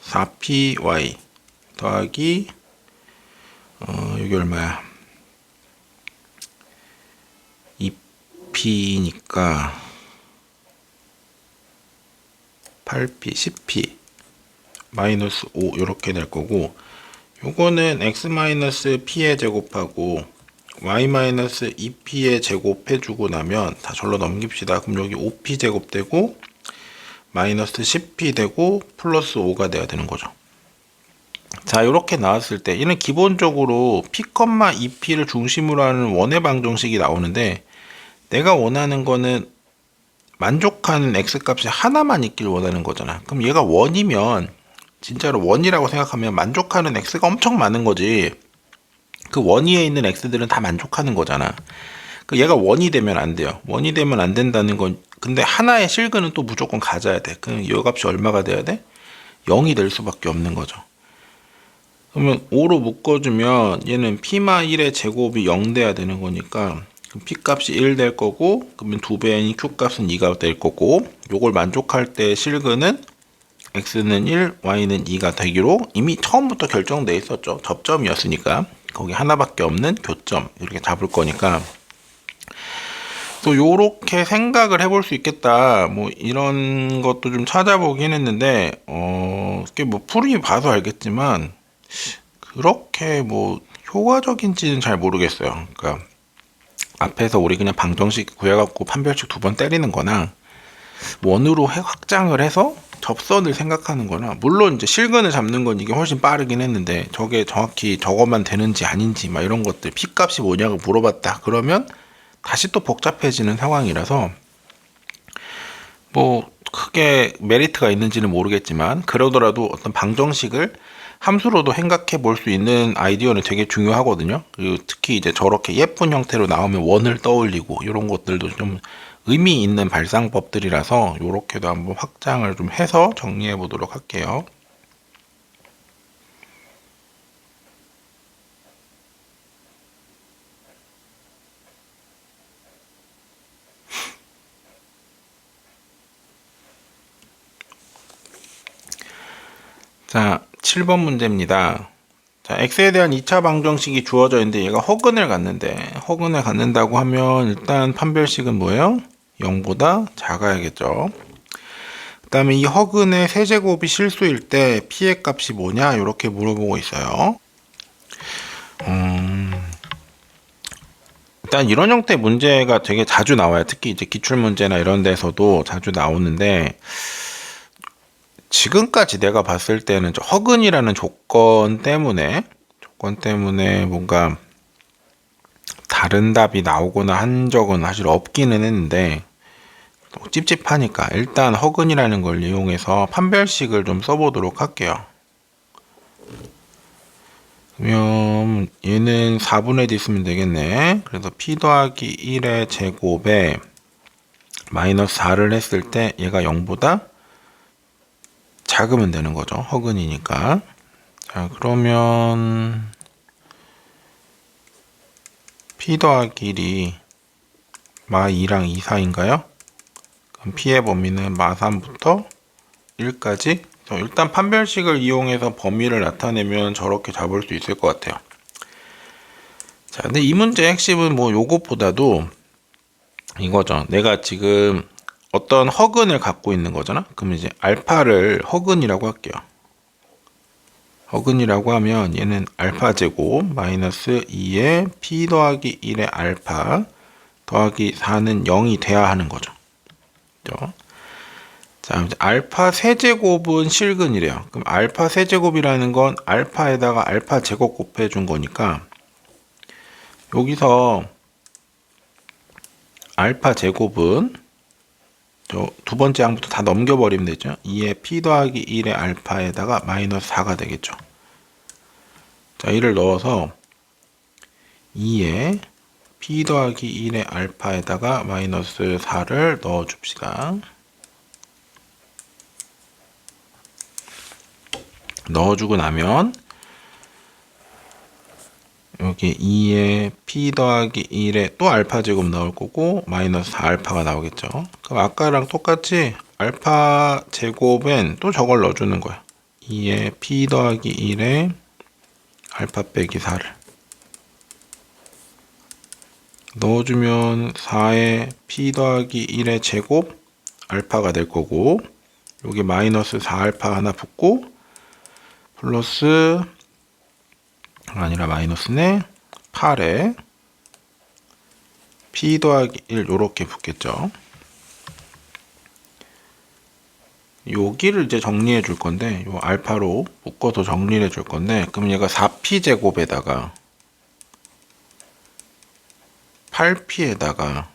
4py 더하기 여기 얼마야? 2p니까 8p, 10p 마이너스 5 이렇게 될 거고, 요거는 x-p의 제곱하고 y-2p의 제곱해주고 나면 다 절로 넘깁시다. 그럼 여기 5p 제곱 되고 마이너스 10p 되고 플러스 5가 돼야 되는 거죠. 자, 이렇게 나왔을 때 얘는 기본적으로 p, 2p를 중심으로 하는 원의 방정식이 나오는데, 내가 원하는 거는 만족하는 x 값이 하나만 있길 원하는 거잖아. 그럼 얘가 원이면 진짜로 원이라고 생각하면 만족하는 x가 엄청 많은 거지. 그 원위에 있는 x들은 다 만족하는 거잖아. 그 얘가 원이 되면 안 돼요. 원이 되면 안 된다는 건, 근데 하나의 실근은 또 무조건 가져야 돼. 그럼 이 값이 얼마가 돼야 돼? 0이 될 수밖에 없는 거죠. 그러면 5로 묶어주면 얘는 p마 1의 제곱이 0 돼야 되는 거니까 p 값이 1 될 거고, 그러면 2배인 q 값은 2가 될 거고, 요걸 만족할 때 실근은 x는 1, y는 2가 되기로 이미 처음부터 결정돼 있었죠. 접점이었으니까 거기 하나밖에 없는 교점 이렇게 잡을 거니까, 또 요렇게 생각을 해볼 수 있겠다. 뭐 이런 것도 좀 찾아보긴 했는데 이게 뭐 풀이 봐서 알겠지만 그렇게 뭐 효과적인지는 잘 모르겠어요. 그러니까 앞에서 우리 그냥 방정식 구해갖고 판별식 2번 때리는 거나 원으로 확장을 해서 접선을 생각하는 거나, 물론 이제 실근을 잡는 건 이게 훨씬 빠르긴 했는데 저게 정확히 저것만 되는지 아닌지 막 이런 것들, p 값이 뭐냐고 물어봤다 그러면 다시 또 복잡해지는 상황이라서 뭐 크게 메리트가 있는지는 모르겠지만, 그러더라도 어떤 방정식을 함수로도 생각해 볼 수 있는 아이디어는 되게 중요하거든요. 그리고 특히 이제 저렇게 예쁜 형태로 나오면 원을 떠올리고 이런 것들도 좀 의미 있는 발상법들이라서 이렇게도 한번 확장을 좀 해서 정리해 보도록 할게요. 자, 7번 문제입니다. 자, x에 대한 2차 방정식이 주어져 있는데 얘가 허근을 갖는다고 하면 일단 판별식은 뭐예요? 0보다 작아야겠죠. 그 다음에 이 허근의 세제곱이 실수일 때 p의 값이 뭐냐 이렇게 물어보고 있어요. 일단 이런 형태의 문제가 되게 자주 나와요. 특히 이제 기출문제나 이런 데서도 자주 나오는데, 지금까지 내가 봤을 때는 허근이라는 조건 때문에 뭔가 다른 답이 나오거나 한 적은 사실 없기는 했는데, 찝찝하니까 일단 허근이라는 걸 이용해서 판별식을 좀 써보도록 할게요. 그러면 얘는 4분의 d 쓰면 되겠네. 그래서 p 더하기 1의 제곱에 마이너스 4를 했을 때 얘가 0보다 작으면 되는 거죠. 허근이니까. 자, 그러면 p 더하기 1이 마 2랑 2 사이인가요? 그럼 p의 범위는 마 3부터 1까지. 일단 판별식을 이용해서 범위를 나타내면 저렇게 잡을 수 있을 것 같아요. 자, 근데 이 문제의 핵심은 뭐 요것보다도 이거죠. 내가 지금 어떤 허근을 갖고 있는 거잖아. 그럼 이제 알파를 허근이라고 할게요. 허근이라고 하면 얘는 알파 제곱 마이너스 2의 p 더하기 1의 알파 더하기 4는 0이 돼야 하는 거죠. 그죠? 자, 이제 알파 세제곱은 실근이래요. 그럼 알파 세제곱이라는 건 알파에다가 알파 제곱 곱해준 거니까, 여기서 알파 제곱은 저 두 번째 항부터 다 넘겨버리면 되죠. 2의 p 더하기 1의 알파에다가 마이너스 4가 되겠죠. 자, 이를 넣어서 2의 p 더하기 1의 알파에다가 마이너스 4를 넣어줍시다. 넣어주고 나면 여기 2의 p 더하기 1에 또 알파 제곱 나올 거고 마이너스 4알파가 나오겠죠. 그럼 아까랑 똑같이 알파 제곱엔 또 저걸 넣어주는 거야. 2의 p 더하기 1에 알파 빼기 4를 넣어주면 4의 p 더하기 1의 제곱 알파가 될 거고, 여기 마이너스 4알파 하나 붙고 플러스 아니라 마이너스네 8에 p 더하기 1 요렇게 붙겠죠. 여기를 이제 정리해 줄 건데, 요 알파로 묶어서 정리해 줄 건데, 그럼 얘가 4p 제곱에다가 8p에다가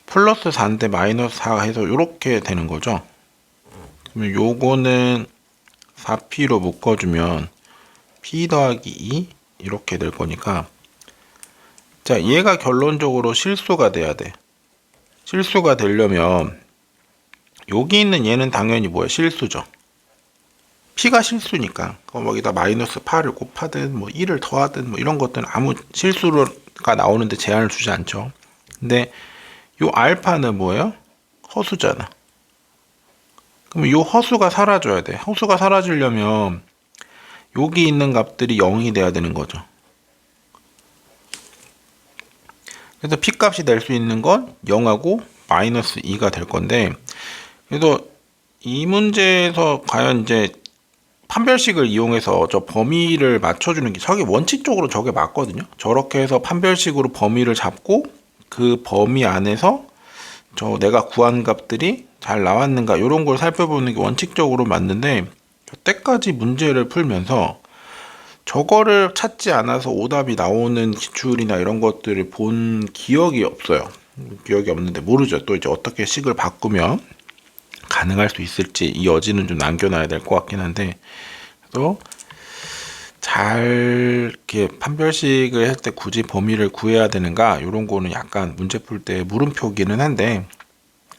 플러스 4인데 마이너스 4 해서 요렇게 되는 거죠. 그러면 요거는 4p로 묶어주면 p 더하기 2 이렇게 될 거니까, 자, 얘가 결론적으로 실수가 돼야 돼. 실수가 되려면 여기 있는 얘는 당연히 뭐야? 실수죠. p가 실수니까 거기다 마이너스 8을 곱하든 뭐 1을 더하든 뭐 이런 것들은 아무 실수가 나오는데 제한을 주지 않죠. 근데 요 알파는 뭐예요? 허수잖아. 그럼 요 허수가 사라져야 돼. 허수가 사라지려면 여기 있는 값들이 0이 돼야 되는 거죠. 그래서 p 값이 될 수 있는 건 0하고 마이너스 2가 될 건데, 그래서 이 문제에서 과연 이제 판별식을 이용해서 저 범위를 맞춰주는 게, 저게 원칙적으로 저게 맞거든요. 저렇게 해서 판별식으로 범위를 잡고 그 범위 안에서 저 내가 구한 값들이 잘 나왔는가 이런 걸 살펴보는 게 원칙적으로 맞는데, 때까지 문제를 풀면서 저거를 찾지 않아서 오답이 나오는 기출이나 이런 것들을 본 기억이 없어요. 기억이 없는데 모르죠. 또 이제 어떻게 식을 바꾸면 가능할 수 있을지 이 여지는 좀 남겨놔야 될 것 같긴 한데, 또 잘 이렇게 판별식을 할 때 굳이 범위를 구해야 되는가 이런 거는 약간 문제 풀 때 물음표기는 한데,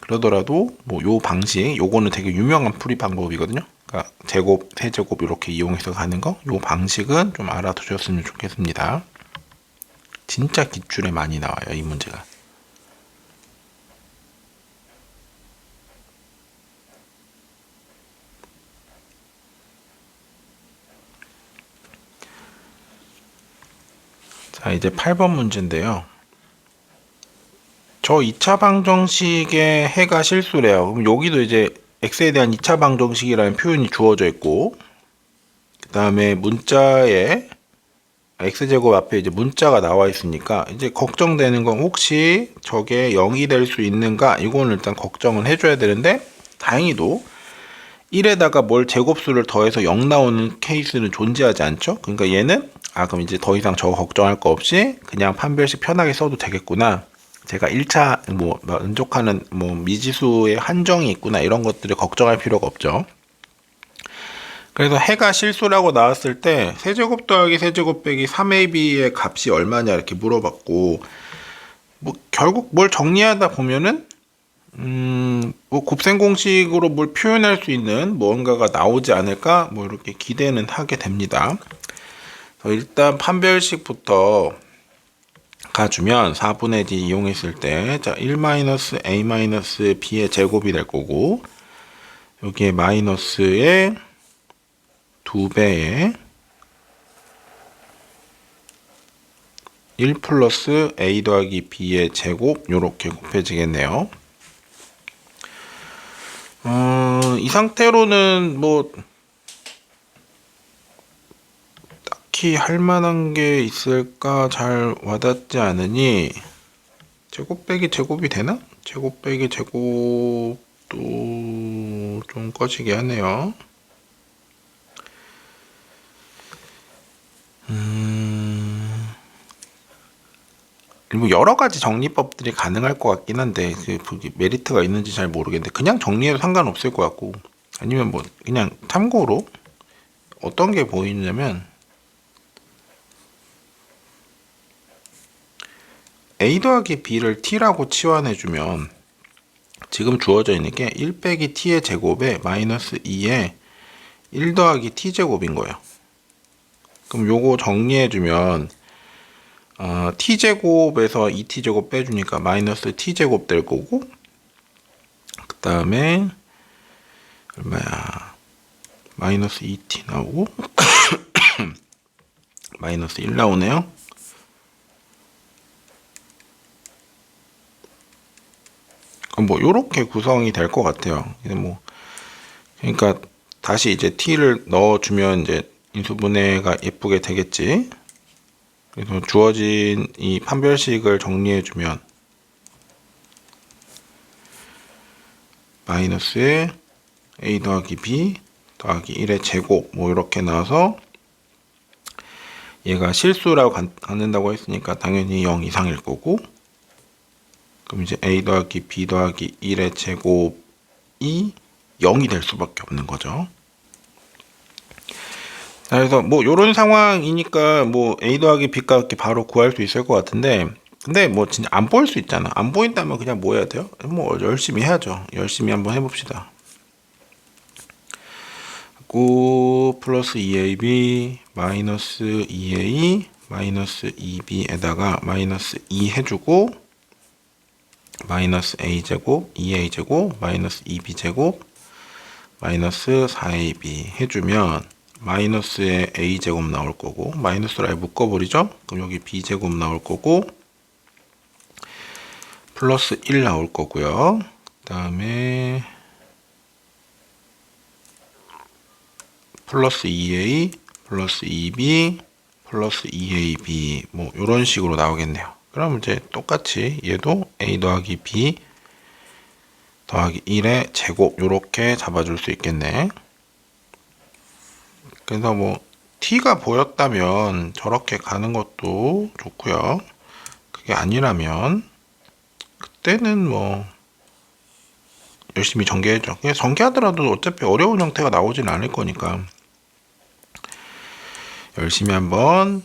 그러더라도 뭐 요 방식 요거는 되게 유명한 풀이 방법이거든요. 그러니까 제곱, 세제곱 이렇게 이용해서 가는 거, 요 방식은 좀 알아두셨으면 좋겠습니다. 진짜 기출에 많이 나와요, 이 문제가. 자, 이제 8번 문제인데요. 저 2차 방정식의 해가 실수래요. 그럼 여기도 이제 x에 대한 2차 방정식이라는 표현이 주어져 있고, 그 다음에 문자에 x제곱 앞에 이제 문자가 나와 있으니까 이제 걱정되는 건 혹시 저게 0이 될 수 있는가, 이거는 일단 걱정을 해줘야 되는데, 다행히도 1에다가 뭘 제곱수를 더해서 0 나오는 케이스는 존재하지 않죠. 그러니까 얘는 그럼 이제 더 이상 저거 걱정할 거 없이 그냥 판별식 편하게 써도 되겠구나, 제가 1차 뭐 만족하는 뭐 미지수의 한정이 있구나, 이런 것들을 걱정할 필요가 없죠. 그래서 해가 실수라고 나왔을 때 세제곱 더하기 세제곱 빼기 3ab의 값이 얼마냐 이렇게 물어봤고, 뭐 결국 뭘 정리하다 보면은 뭐 곱셈 공식으로 뭘 표현할 수 있는 뭔가가 나오지 않을까, 뭐 이렇게 기대는 하게 됩니다. 일단 판별식부터 가주면 4분의 d 이용했을 때, 자, 1-a-b의 제곱이 될 거고, 여기에 마이너스의 2배의 1 플러스 a 더하기 b의 제곱, 요렇게 곱해지겠네요. 이 상태로는 뭐 딱히 할 만한 게 있을까 잘 와닿지 않으니, 제곱 빼기 제곱이 되나? 제곱 빼기 제곱도 좀 꺼지게 하네요. 뭐 여러 가지 정리법들이 가능할 것 같긴 한데, 그 메리트가 있는지 잘 모르겠는데, 그냥 정리해도 상관없을 것 같고, 아니면 뭐 그냥 참고로 어떤 게 보이냐면, a 더하기 b를 t라고 치환해주면 지금 주어져 있는 게 1 빼기 t의 제곱에 마이너스 2에 1 더하기 t 제곱인 거예요. 그럼 요거 정리해주면 t제곱에서 2t제곱 빼주니까 마이너스 t제곱 될 거고, 그 다음에 얼마야, 마이너스 2t 나오고 마이너스 1 나오네요. 뭐 요렇게 구성이 될 것 같아요. 뭐 그러니까 다시 이제 t를 넣어주면 이제 인수분해가 예쁘게 되겠지. 그래서 주어진 이 판별식을 정리해주면 마이너스에 a 더하기 b 더하기 1의 제곱, 뭐 이렇게 나와서 얘가 실수라고 갖는다고 했으니까 당연히 0 이상일 거고, 그럼 이제 a 더하기 b 더하기 1의 제곱이 0이 될 수밖에 없는 거죠. 자, 그래서 뭐 요런 상황이니까 뭐 a 더하기 b가 이렇게 바로 구할 수 있을 것 같은데, 근데 뭐 진짜 안 보일 수 있잖아. 안 보인다면 그냥 뭐 해야 돼요? 뭐 열심히 해야죠. 열심히 한번 해봅시다. 9 플러스 2ab 마이너스 2a 마이너스 2b에다가 마이너스 2 해주고 마이너스 a제곱 2a제곱 마이너스 2b제곱 마이너스 4ab 해주면 마이너스에 a제곱 나올 거고 마이너스를 아예 묶어버리죠. 그럼 여기 b제곱 나올 거고 플러스 1 나올 거고요. 그 다음에 플러스 2a 플러스 2b 플러스 2ab 뭐 이런 식으로 나오겠네요. 그럼 이제 똑같이 얘도 a 더하기 b 더하기 1의 제곱 요렇게 잡아줄 수 있겠네. 그래서 뭐 t가 보였다면 저렇게 가는 것도 좋고요. 그게 아니라면 그때는 뭐 열심히 전개해줘. 그냥 전개하더라도 어차피 어려운 형태가 나오진 않을 거니까 열심히 한번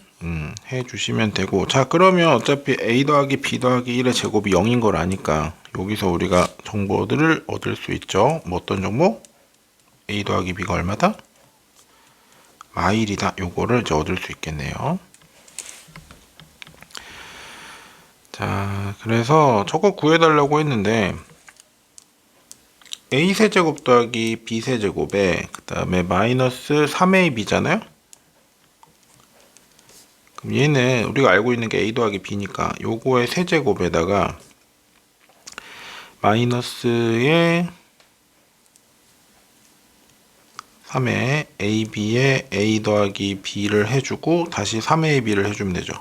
해주시면 되고, 자 그러면 어차피 a 더하기 b 더하기 1의 제곱이 0인 걸 아니까 여기서 우리가 정보들을 얻을 수 있죠. 뭐 어떤 정보? a 더하기 b가 얼마다? 마일이다. 요거를 이제 얻을 수 있겠네요. 자 그래서 저거 구해달라고 했는데 a 세제곱 더하기 b 세제곱에 그 다음에 마이너스 3ab잖아요. 그럼 얘는 우리가 알고 있는 게 a 더하기 b니까 요거의 세제곱에다가 마이너스의 3에 ab에 a 더하기 b를 해주고 다시 3의 b를 해주면 되죠.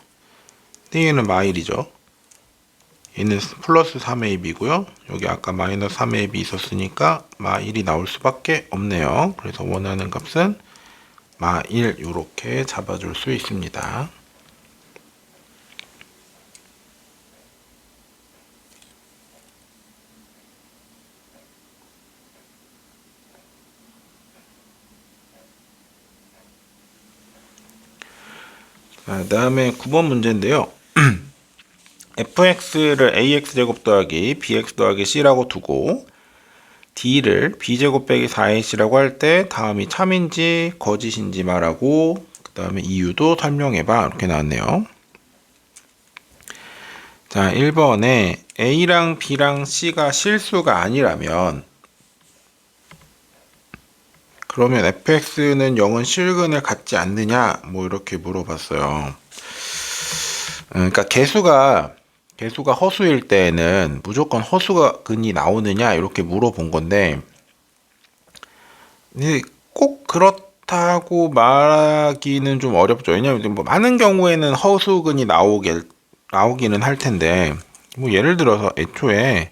근데 얘는 마일이죠. 얘는 플러스 3의 b고요. 여기 아까 마이너스 3의 b 있었으니까 마일이 나올 수밖에 없네요. 그래서 원하는 값은 마일 이렇게 잡아줄 수 있습니다. 그 다음에 9번 문제인데요. fx를 ax제곱 더하기 bx 더하기 c라고 두고 d를 b제곱 빼기 4ac라고 할 때 다음이 참인지 거짓인지 말하고 그 다음에 이유도 설명해봐 이렇게 나왔네요. 자 1번에 a랑 b랑 c가 실수가 아니라면 그러면 fx는 0은 실근을 갖지 않느냐 뭐 이렇게 물어봤어요. 그러니까 개수가 허수일 때에는 무조건 허수근이 나오느냐 이렇게 물어본 건데 꼭 그렇다고 말하기는 좀 어렵죠. 왜냐하면 뭐 많은 경우에는 허수근이 나오기는 할 텐데 뭐 예를 들어서 애초에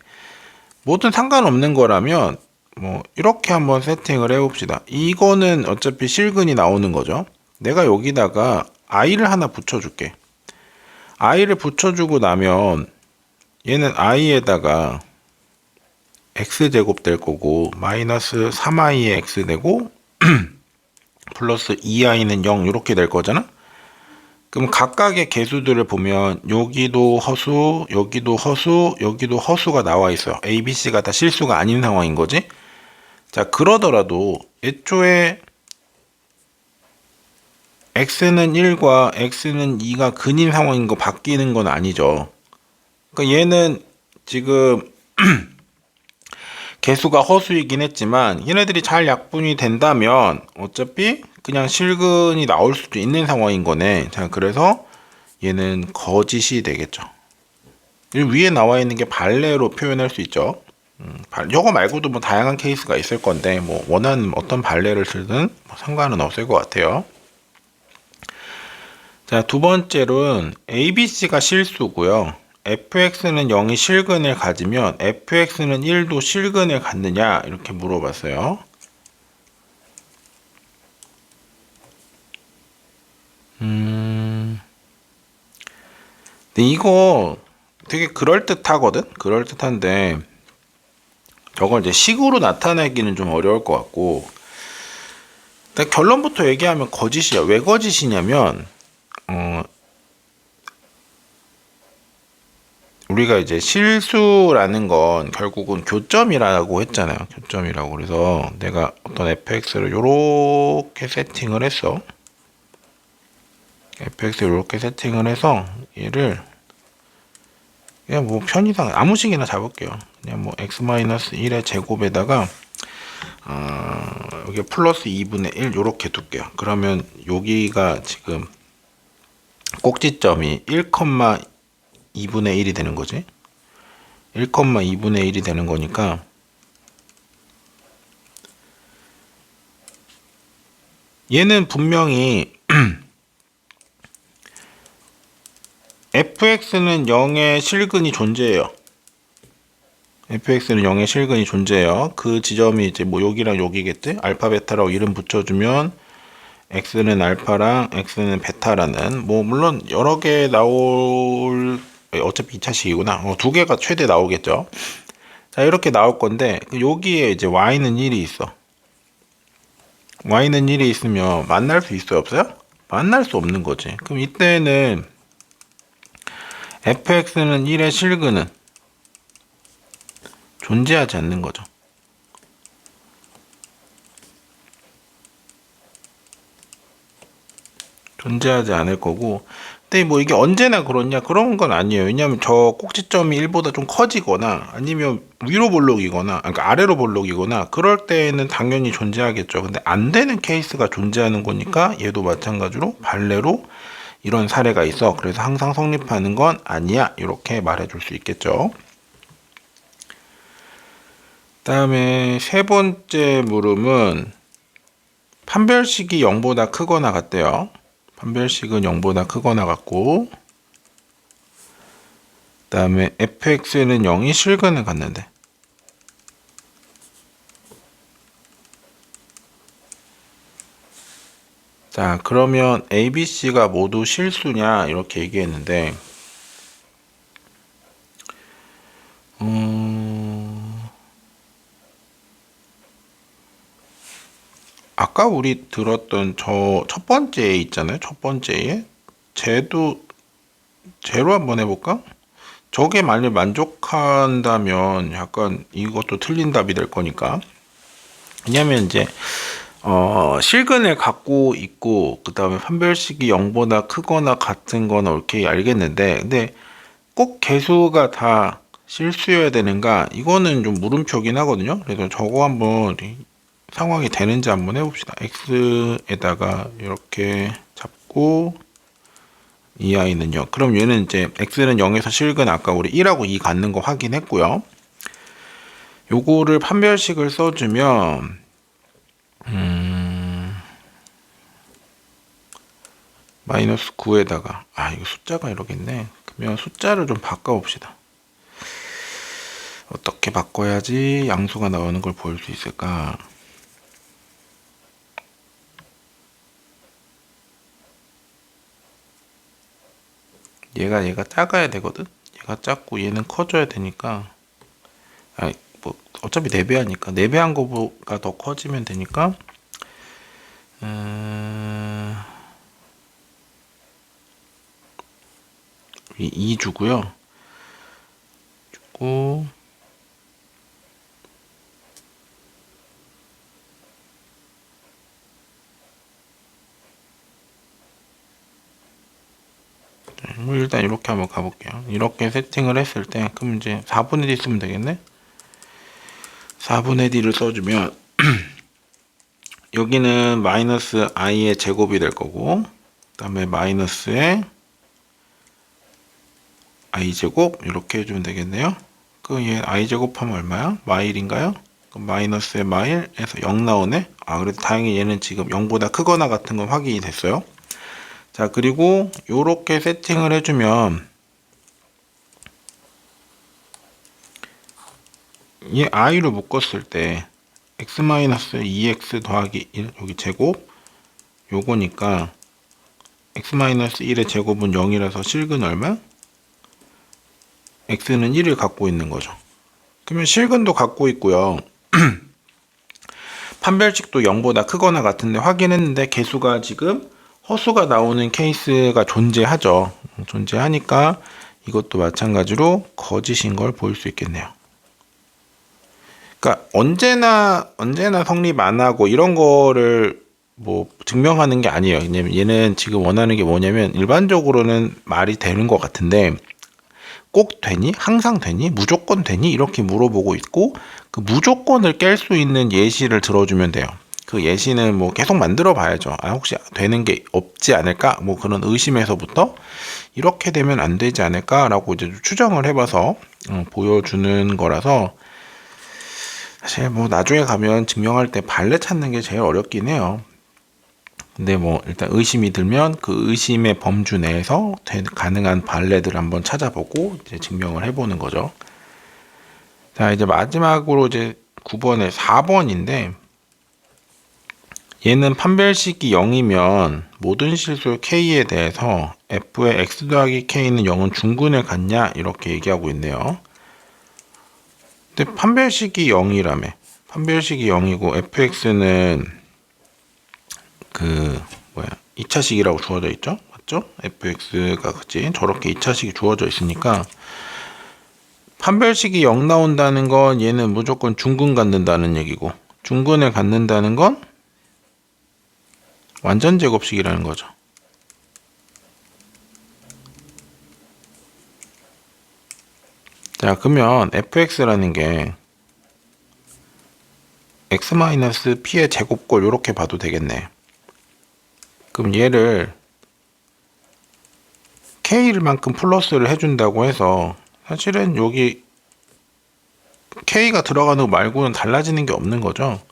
뭐든 상관없는 거라면 뭐 이렇게 한번 세팅을 해봅시다. 이거는 어차피 실근이 나오는 거죠. 내가 여기다가 i를 하나 붙여줄게. i를 붙여주고 나면 얘는 i에다가 x제곱 될 거고 마이너스 3i의 x 되고 플러스 2i는 0 이렇게 될 거잖아. 그럼 각각의 개수들을 보면 여기도 허수, 여기도 허수, 여기도 허수가 나와 있어요. a, b, c가 다 실수가 아닌 상황인 거지. 자 그러더라도 애초에 x는 1과 x는 2가 근인 상황인 거 바뀌는 건 아니죠. 그러니까 얘는 지금 개수가 허수이긴 했지만 얘네들이 잘 약분이 된다면 어차피 그냥 실근이 나올 수도 있는 상황인 거네. 자 그래서 얘는 거짓이 되겠죠. 위에 나와 있는 게 발레로 표현할 수 있죠. 이거 말고도 뭐 다양한 케이스가 있을 건데 뭐 원하는 어떤 발레를 쓰든 뭐 상관은 없을 것 같아요. 자, 두 번째로는 ABC가 실수고요. fx는 0이 실근을 가지면 fx는 1도 실근을 갖느냐 이렇게 물어봤어요. 근데 이거 되게 그럴듯하거든? 그럴듯한데 저걸 이제 식으로 나타내기는 좀 어려울 것 같고 일단 결론부터 얘기하면 거짓이야. 왜 거짓이냐면 우리가 이제 실수라는 건 결국은 교점이라고 했잖아요. 교점이라고. 그래서 내가 어떤 fx를 요렇게 세팅을 했어. fx를 요렇게 세팅을 해서 얘를 그냥 뭐 편의상 아무 식이나 잡을게요. 그냥 뭐 x-1의 제곱에다가 여기 플러스 2분의 1 요렇게 둘게요. 그러면 여기가 지금 꼭지점이 1,2분의 1이 되는 거지. 1,2분의 1이 되는 거니까 얘는 분명히 fx는 0의 실근이 존재해요. fx는 0의 실근이 존재해요. 그 지점이 이제 뭐 여기랑 여기겠지? 알파 베타라고 이름 붙여주면 x는 알파랑 x는 베타라는 뭐 물론 여러 개 나올 어차피 2차식이구나. 두 개가 최대 나오겠죠. 자, 이렇게 나올 건데 여기에 이제 y는 1이 있어. y는 1이 있으면 만날 수 있어요, 없어요? 만날 수 없는 거지. 그럼 이때는 fx는 1의 실근은 존재하지 않는 거죠. 존재하지 않을 거고, 근데 뭐 이게 언제나 그렇냐? 그런 건 아니에요. 왜냐하면 저 꼭지점이 1보다 좀 커지거나 아니면 위로 볼록이거나 그러니까 아래로 볼록이거나 그럴 때에는 당연히 존재하겠죠. 근데 안 되는 케이스가 존재하는 거니까 얘도 마찬가지로 발레로 이런 사례가 있어. 그래서 항상 성립하는 건 아니야. 이렇게 말해줄 수 있겠죠. 다음에 세 번째 물음은 판별식이 0보다 크거나 같대요. 판별식은 0보다 크거나 같고, 그 다음에 fx는 0이 실근을 갖는데, 자, 그러면 a, b, c가 모두 실수냐 이렇게 얘기했는데 아까 우리 들었던 저 첫 번째 있잖아요. 첫 번째에 쟤로 한번 해볼까? 저게 만약 만족한다면 약간 이것도 틀린 답이 될 거니까. 왜냐면 이제 실근을 갖고 있고 그 다음에 판별식이 0보다 크거나 같은 건 이렇게 알겠는데 근데 꼭 개수가 다 실수여야 되는가? 이거는 좀 물음표긴 하거든요. 그래서 저거 한번 상황이 되는지 한번 해봅시다. x에다가 이렇게 잡고 이 아이는요. 그럼 얘는 이제 x는 0에서 실근 아까 우리 1하고 2 갖는 거 확인했고요. 요거를 판별식을 써주면 마이너스 9에다가 이거 숫자가 이러겠네. 그러면 숫자를 좀 바꿔봅시다. 어떻게 바꿔야지 양수가 나오는 걸 볼 수 있을까? 얘가 작아야 되거든. 얘가 작고 얘는 커져야 되니까 뭐 어차피 4배 하니까 4배 한 거가 더 커지면 되니까 2 주고요. 주고 뭐 일단 이렇게 한번 가볼게요. 이렇게 세팅을 했을 때 그럼 이제 4분의 D 쓰면 되겠네. 4분의 D를 써주면 여기는 마이너스 i의 제곱이 될 거고 그 다음에 마이너스에 i 제곱 이렇게 해주면 되겠네요. 그얘 i 제곱하면 얼마야? 마일인가요? 그럼 마이너스에 마일에서 0 나오네. 그래도 다행히 얘는 지금 0보다 크거나 같은 건 확인이 됐어요. 자, 그리고 요렇게 세팅을 해주면 얘 i로 묶었을 때 x-2x 더하기 1 여기 제곱 요거니까 x-1의 제곱은 0이라서 실근 얼마? x는 1을 갖고 있는 거죠. 그러면 실근도 갖고 있고요. 판별식도 0보다 크거나 같은데 확인했는데 개수가 지금 허수가 나오는 케이스가 존재하죠. 존재하니까 이것도 마찬가지로 거짓인 걸 볼 수 있겠네요. 그러니까 언제나 성립 안 하고 이런 거를 뭐 증명하는 게 아니에요. 왜냐면 얘는 지금 원하는 게 뭐냐면 일반적으로는 말이 되는 것 같은데 꼭 되니? 항상 되니? 무조건 되니? 이렇게 물어보고 있고 그 무조건을 깰 수 있는 예시를 들어주면 돼요. 그 예시는 뭐 계속 만들어 봐야죠. 아, 혹시 되는 게 없지 않을까? 뭐 그런 의심에서부터 이렇게 되면 안 되지 않을까라고 이제 추정을 해봐서 보여주는 거라서 사실 뭐 나중에 가면 증명할 때 발레 찾는 게 제일 어렵긴 해요. 근데 뭐 일단 의심이 들면 그 의심의 범주 내에서 가능한 발레들을 한번 찾아보고 이제 증명을 해보는 거죠. 자, 이제 마지막으로 이제 9번에 4번인데 얘는 판별식이 0이면 모든 실수 K에 대해서 F의 X 더하기 K는 0은 중근을 갖냐 이렇게 얘기하고 있네요. 근데 판별식이 0이라며. 판별식이 0이고 fx는 그 2차식이라고 주어져 있죠? 맞죠? fx가 그치? 저렇게 2차식이 주어져 있으니까 판별식이 0 나온다는 건 얘는 무조건 중근 갖는다는 얘기고 중근을 갖는다는 건 완전 제곱식이라는 거죠. 자, 그러면 fx라는 게 x-p의 제곱꼴 이렇게 봐도 되겠네. 그럼 얘를 k만큼 플러스를 해준다고 해서 사실은 여기 k가 들어가는 거 말고는 달라지는 게 없는 거죠.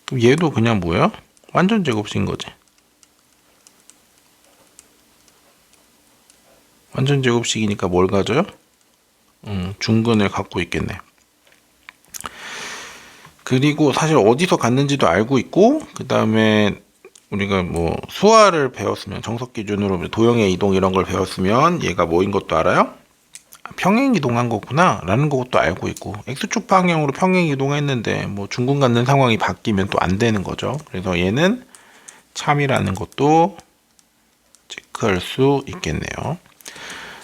그럼 얘도 그냥 뭐야? 완전 제곱식인 거지. 완전 제곱식이니까 뭘 가져요? 중근을 갖고 있겠네. 그리고 사실 어디서 갔는지도 알고 있고 그 다음에 우리가 뭐 수화를 배웠으면 정석 기준으로 도형의 이동 이런 걸 배웠으면 얘가 뭐인 것도 알아요? 평행 이동한 거구나 라는 것도 알고 있고 x축 방향으로 평행 이동했는데 뭐 중근 갖는 상황이 바뀌면 또 안 되는 거죠. 그래서 얘는 참이라는 것도 체크할 수 있겠네요.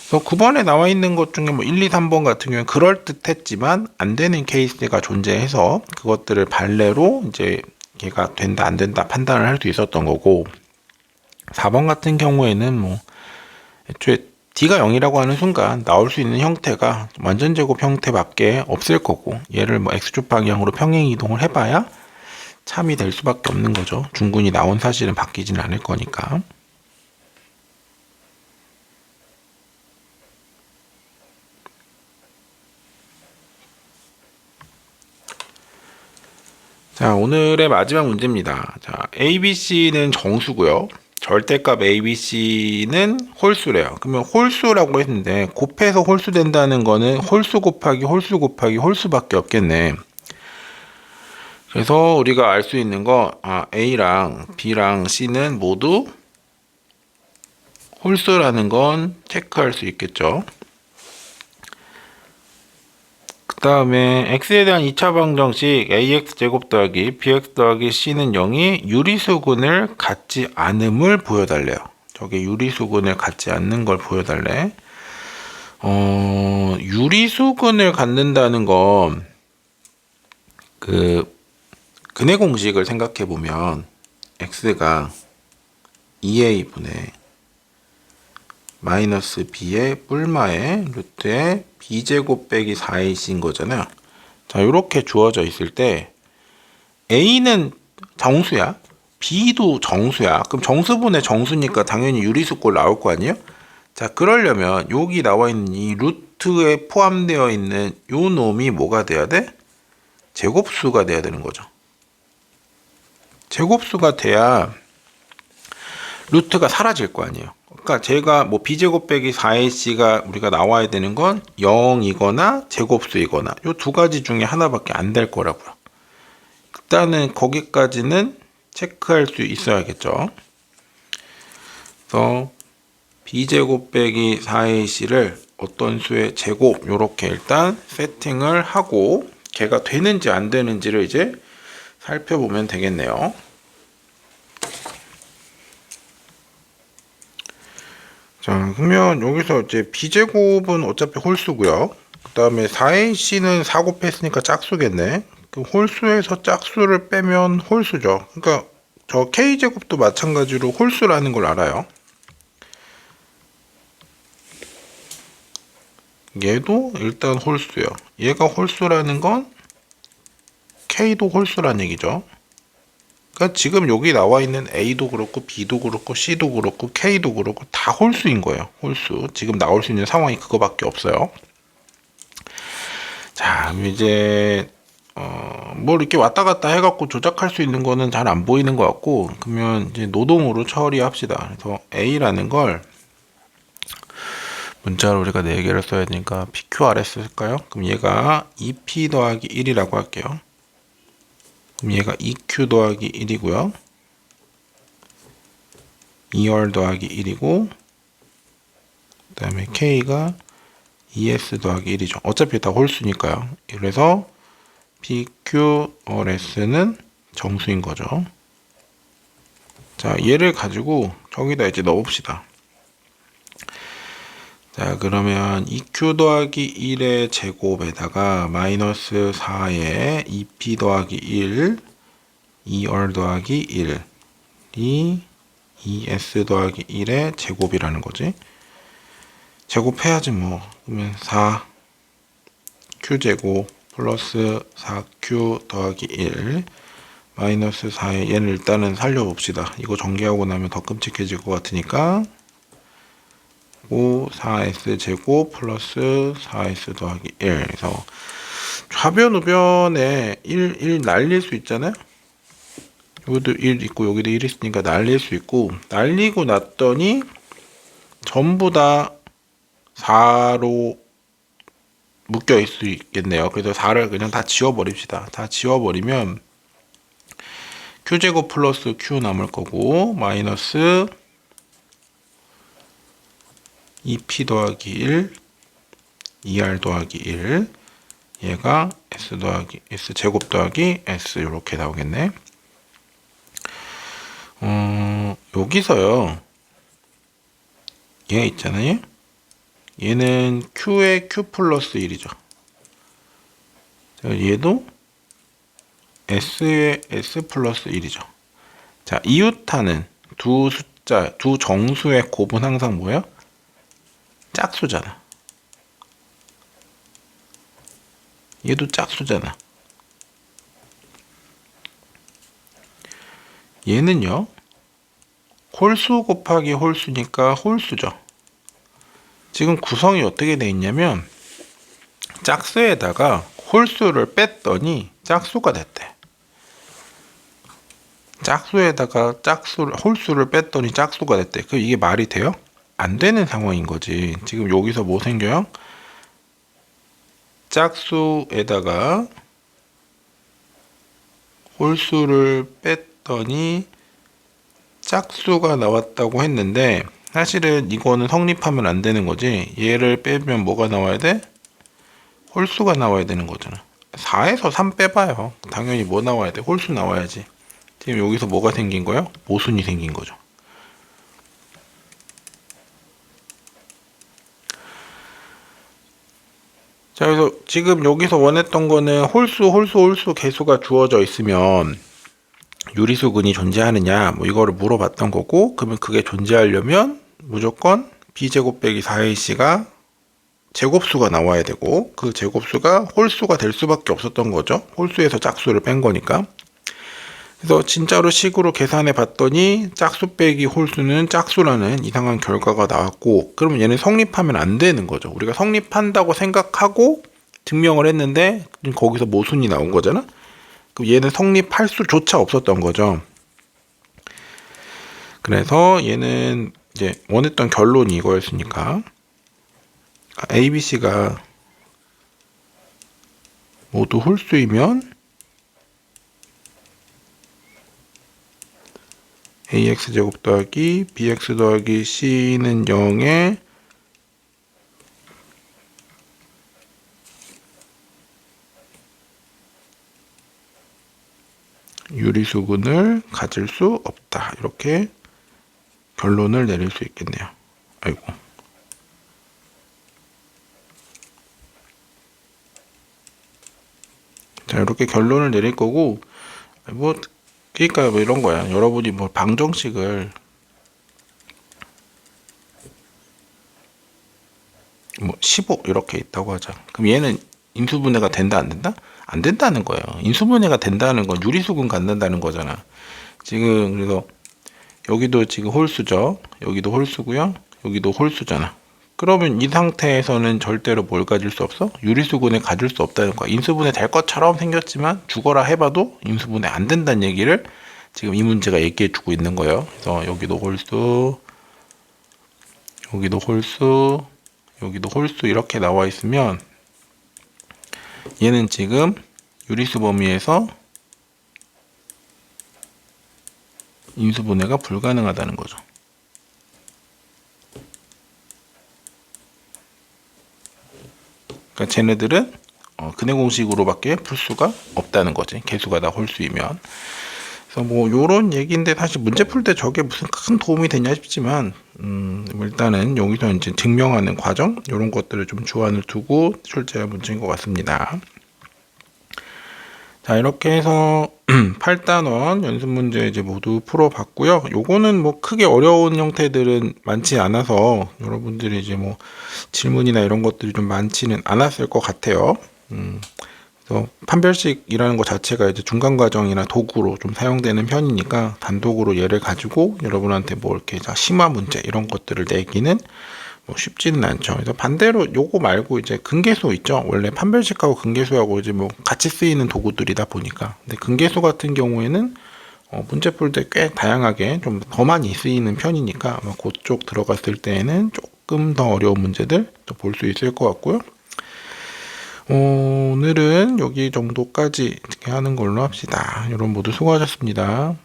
9번에 나와 있는 것 중에 뭐 1, 2, 3번 같은 경우는 그럴듯했지만 안 되는 케이스가 존재해서 그것들을 발레로 이제 얘가 된다 안 된다 판단을 할 수 있었던 거고 4번 같은 경우에는 뭐 애초에 D가 0이라고 하는 순간 나올 수 있는 형태가 완전 제곱 형태밖에 없을 거고 얘를 뭐 X축 방향으로 평행 이동을 해봐야 참이 될 수밖에 없는 거죠. 중근이 나온 사실은 바뀌지는 않을 거니까. 자, 오늘의 마지막 문제입니다. 자, ABC는 정수고요. 절대값 ABC는 홀수래요. 그러면 홀수라고 했는데 곱해서 홀수 된다는 거는 홀수 곱하기 홀수 곱하기 홀수밖에 없겠네. 그래서 우리가 알 수 있는 거 A랑 B랑 C는 모두 홀수라는 건 체크할 수 있겠죠. 그 다음에 x에 대한 2차 방정식 ax 제곱 더하기 bx 더하기 c는 0이 유리수근을 갖지 않음을 보여달래요. 저게 유리수근을 갖지 않는 걸 보여달래. 유리수근을 갖는다는 건 그 근해 공식을 생각해 보면 x가 2a분의 마이너스 b의 뿔마의 루트에 b제곱 빼기 4ac인 거잖아요. 자, 이렇게 주어져 있을 때 a는 정수야, b도 정수야. 그럼 정수분의 정수니까 당연히 유리수꼴 나올 거 아니에요? 자, 그러려면 여기 나와 있는 이 루트에 포함되어 있는 요 놈이 뭐가 돼야 돼? 제곱수가 돼야 되는 거죠. 제곱수가 돼야 루트가 사라질 거 아니에요. 그러니까 제가 뭐 b제곱 빼기 4ac가 우리가 나와야 되는 건 0이거나 제곱수이거나 요 두 가지 중에 하나밖에 안 될 거라고요. 일단은 거기까지는 체크할 수 있어야겠죠. 그래서 b제곱 빼기 4ac를 어떤 수의 제곱 요렇게 일단 세팅을 하고 걔가 되는지 안 되는지를 이제 살펴보면 되겠네요. 자, 그러면 여기서 이제 B제곱은 어차피 홀수고요. 그 다음에 4AC는 4 곱했으니까 짝수겠네. 그 홀수에서 짝수를 빼면 홀수죠. 그러니까 저 K제곱도 마찬가지로 홀수라는 걸 알아요. 얘도 일단 홀수예요. 얘가 홀수라는 건 K도 홀수라는 얘기죠. 그러니까 지금 여기 나와 있는 A도 그렇고 B도 그렇고 C도 그렇고 K도 그렇고 다 홀수인 거예요. 홀수. 지금 나올 수 있는 상황이 그거밖에 없어요. 자, 그럼 이제 뭘 이렇게 왔다 갔다 해갖고 조작할 수 있는 거는 잘 안 보이는 것 같고, 그러면 이제 노동으로 처리합시다. 그래서 A라는 걸 문자로 우리가 4개를 써야 되니까 PQRS 쓸까요? 그럼 얘가 2P 더하기 1이라고 할게요. 그럼 얘가 2Q 더하기 1이고요. 2R 더하기 1이고, 그 다음에 K가 2S 더하기 1이죠. 어차피 다 홀수니까요. 그래서 PQRS는 정수인 거죠. 자, 얘를 가지고 저기다 이제 넣읍시다. 자, 그러면 2Q 더하기 1의 제곱에다가 마이너스 4의 2P 더하기 1, 2R 더하기 1이 2S 더하기 1의 제곱이라는 거지. 제곱해야지 뭐. 그러면 4Q제곱 플러스 4Q 더하기 1 마이너스 4에 얘는 일단은 살려봅시다. 이거 전개하고 나면 더 끔찍해질 것 같으니까 4S 제곱 플러스 4S 더하기 1. 그래서 좌변 우변에 1 날릴 수 있잖아요. 여기도 1 있고 여기도 1 있으니까 날릴 수 있고, 날리고 났더니 전부 다 4로 묶여 있을 수 있겠네요. 그래서 4를 그냥 다 지워버립시다. 다 지워버리면 Q제곱 플러스 Q 남을 거고, 마이너스 2P 더하기 1, 2R 더하기 1, 얘가 S 더하기 S 제곱 더하기 S 이렇게 나오겠네. 여기서요, 얘 있잖아요. 얘는 Q의 Q 플러스 1이죠. 얘도 S의 S 플러스 1이죠. 자, 이웃하는 두 숫자, 두 정수의 곱은 항상 뭐예요? 짝수잖아. 얘도 짝수잖아. 얘는요, 홀수 곱하기 홀수니까 홀수죠. 지금 구성이 어떻게 돼 있냐면 짝수에다가 홀수를 뺐더니 짝수가 됐대. 짝수에다가 홀수를 뺐더니 짝수가 됐대. 그 이게 말이 돼요? 안 되는 상황인 거지. 지금 여기서 뭐 생겨요? 짝수에다가 홀수를 뺐더니 짝수가 나왔다고 했는데, 사실은 이거는 성립하면 안 되는 거지. 얘를 빼면 뭐가 나와야 돼? 홀수가 나와야 되는 거잖아. 4에서 3 빼봐요. 당연히 뭐 나와야 돼? 홀수 나와야지. 지금 여기서 뭐가 생긴 거예요? 모순이 생긴 거죠. 자, 그래서 지금 여기서 원했던 거는 홀수 개수가 주어져 있으면 유리수근이 존재하느냐, 뭐 이거를 물어봤던 거고, 그러면 그게 존재하려면 무조건 B제곱 빼기 4AC가 제곱수가 나와야 되고, 그 제곱수가 홀수가 될 수밖에 없었던 거죠. 홀수에서 짝수를 뺀 거니까. 그래서 진짜로 식으로 계산해 봤더니 짝수 빼기 홀수는 짝수라는 이상한 결과가 나왔고, 그러면 얘는 성립하면 안 되는 거죠. 우리가 성립한다고 생각하고 증명을 했는데 거기서 모순이 나온 거잖아. 그럼 얘는 성립할 수조차 없었던 거죠. 그래서 얘는 이제 원했던 결론이 이거였으니까 A, B, C가 모두 홀수이면 AX제곱 더하기 BX 더하기 C는 0에 유리수분을 가질 수 없다. 이렇게 결론을 내릴 수 있겠네요. 아이고. 자, 이렇게 결론을 내릴 거고, 뭐, 그러니까 뭐 이런 거야. 여러분이 뭐 방정식을 뭐 15 이렇게 있다고 하자. 그럼 얘는 인수분해가 된다 안 된다? 안 된다는 거예요. 인수분해가 된다는 건 유리수분 갖는다는 거잖아. 지금 그래서 여기도 지금 홀수죠. 여기도 홀수고요. 여기도 홀수잖아. 그러면 이 상태에서는 절대로 뭘 가질 수 없어? 유리수분해 가질 수 없다는 거야. 인수분해 될 것처럼 생겼지만 죽어라 해봐도 인수분해 안 된다는 얘기를 지금 이 문제가 얘기해 주고 있는 거예요. 그래서 여기도 홀수, 여기도 홀수, 여기도 홀수 이렇게 나와 있으면 얘는 지금 유리수 범위에서 인수분해가 불가능하다는 거죠. 그러니까 쟤네들은 근해 공식으로밖에 풀 수가 없다는 거지. 개수가 다 홀수이면. 그래서 뭐 요런 얘기인데 사실 문제 풀 때 저게 무슨 큰 도움이 되냐 싶지만 일단은 여기서 이제 증명하는 과정 요런 것들을 좀 주안을 두고 출제할 문제인 것 같습니다. 자, 이렇게 해서 8단원 연습 문제 이제 모두 풀어봤고요. 요거는 뭐 크게 어려운 형태들은 많지 않아서 여러분들이 이제 뭐 질문이나 이런 것들이 좀 많지는 않았을 것 같아요. 그래서 판별식이라는 것 자체가 이제 중간 과정이나 도구로 좀 사용되는 편이니까 단독으로 얘를 가지고 여러분한테 뭐 이렇게 심화 문제 이런 것들을 내기는 뭐 쉽지는 않죠. 그래서 반대로 요거 말고 이제 근계수 있죠. 원래 판별식하고 근계수하고 이제 뭐 같이 쓰이는 도구들이다 보니까. 근데 근계수 같은 경우에는 문제 풀 때 꽤 다양하게 좀 더 많이 쓰이는 편이니까 아마 그쪽 들어갔을 때에는 조금 더 어려운 문제들 볼 수 있을 것 같고요. 오늘은 여기 정도까지 하는 걸로 합시다. 여러분 모두 수고하셨습니다.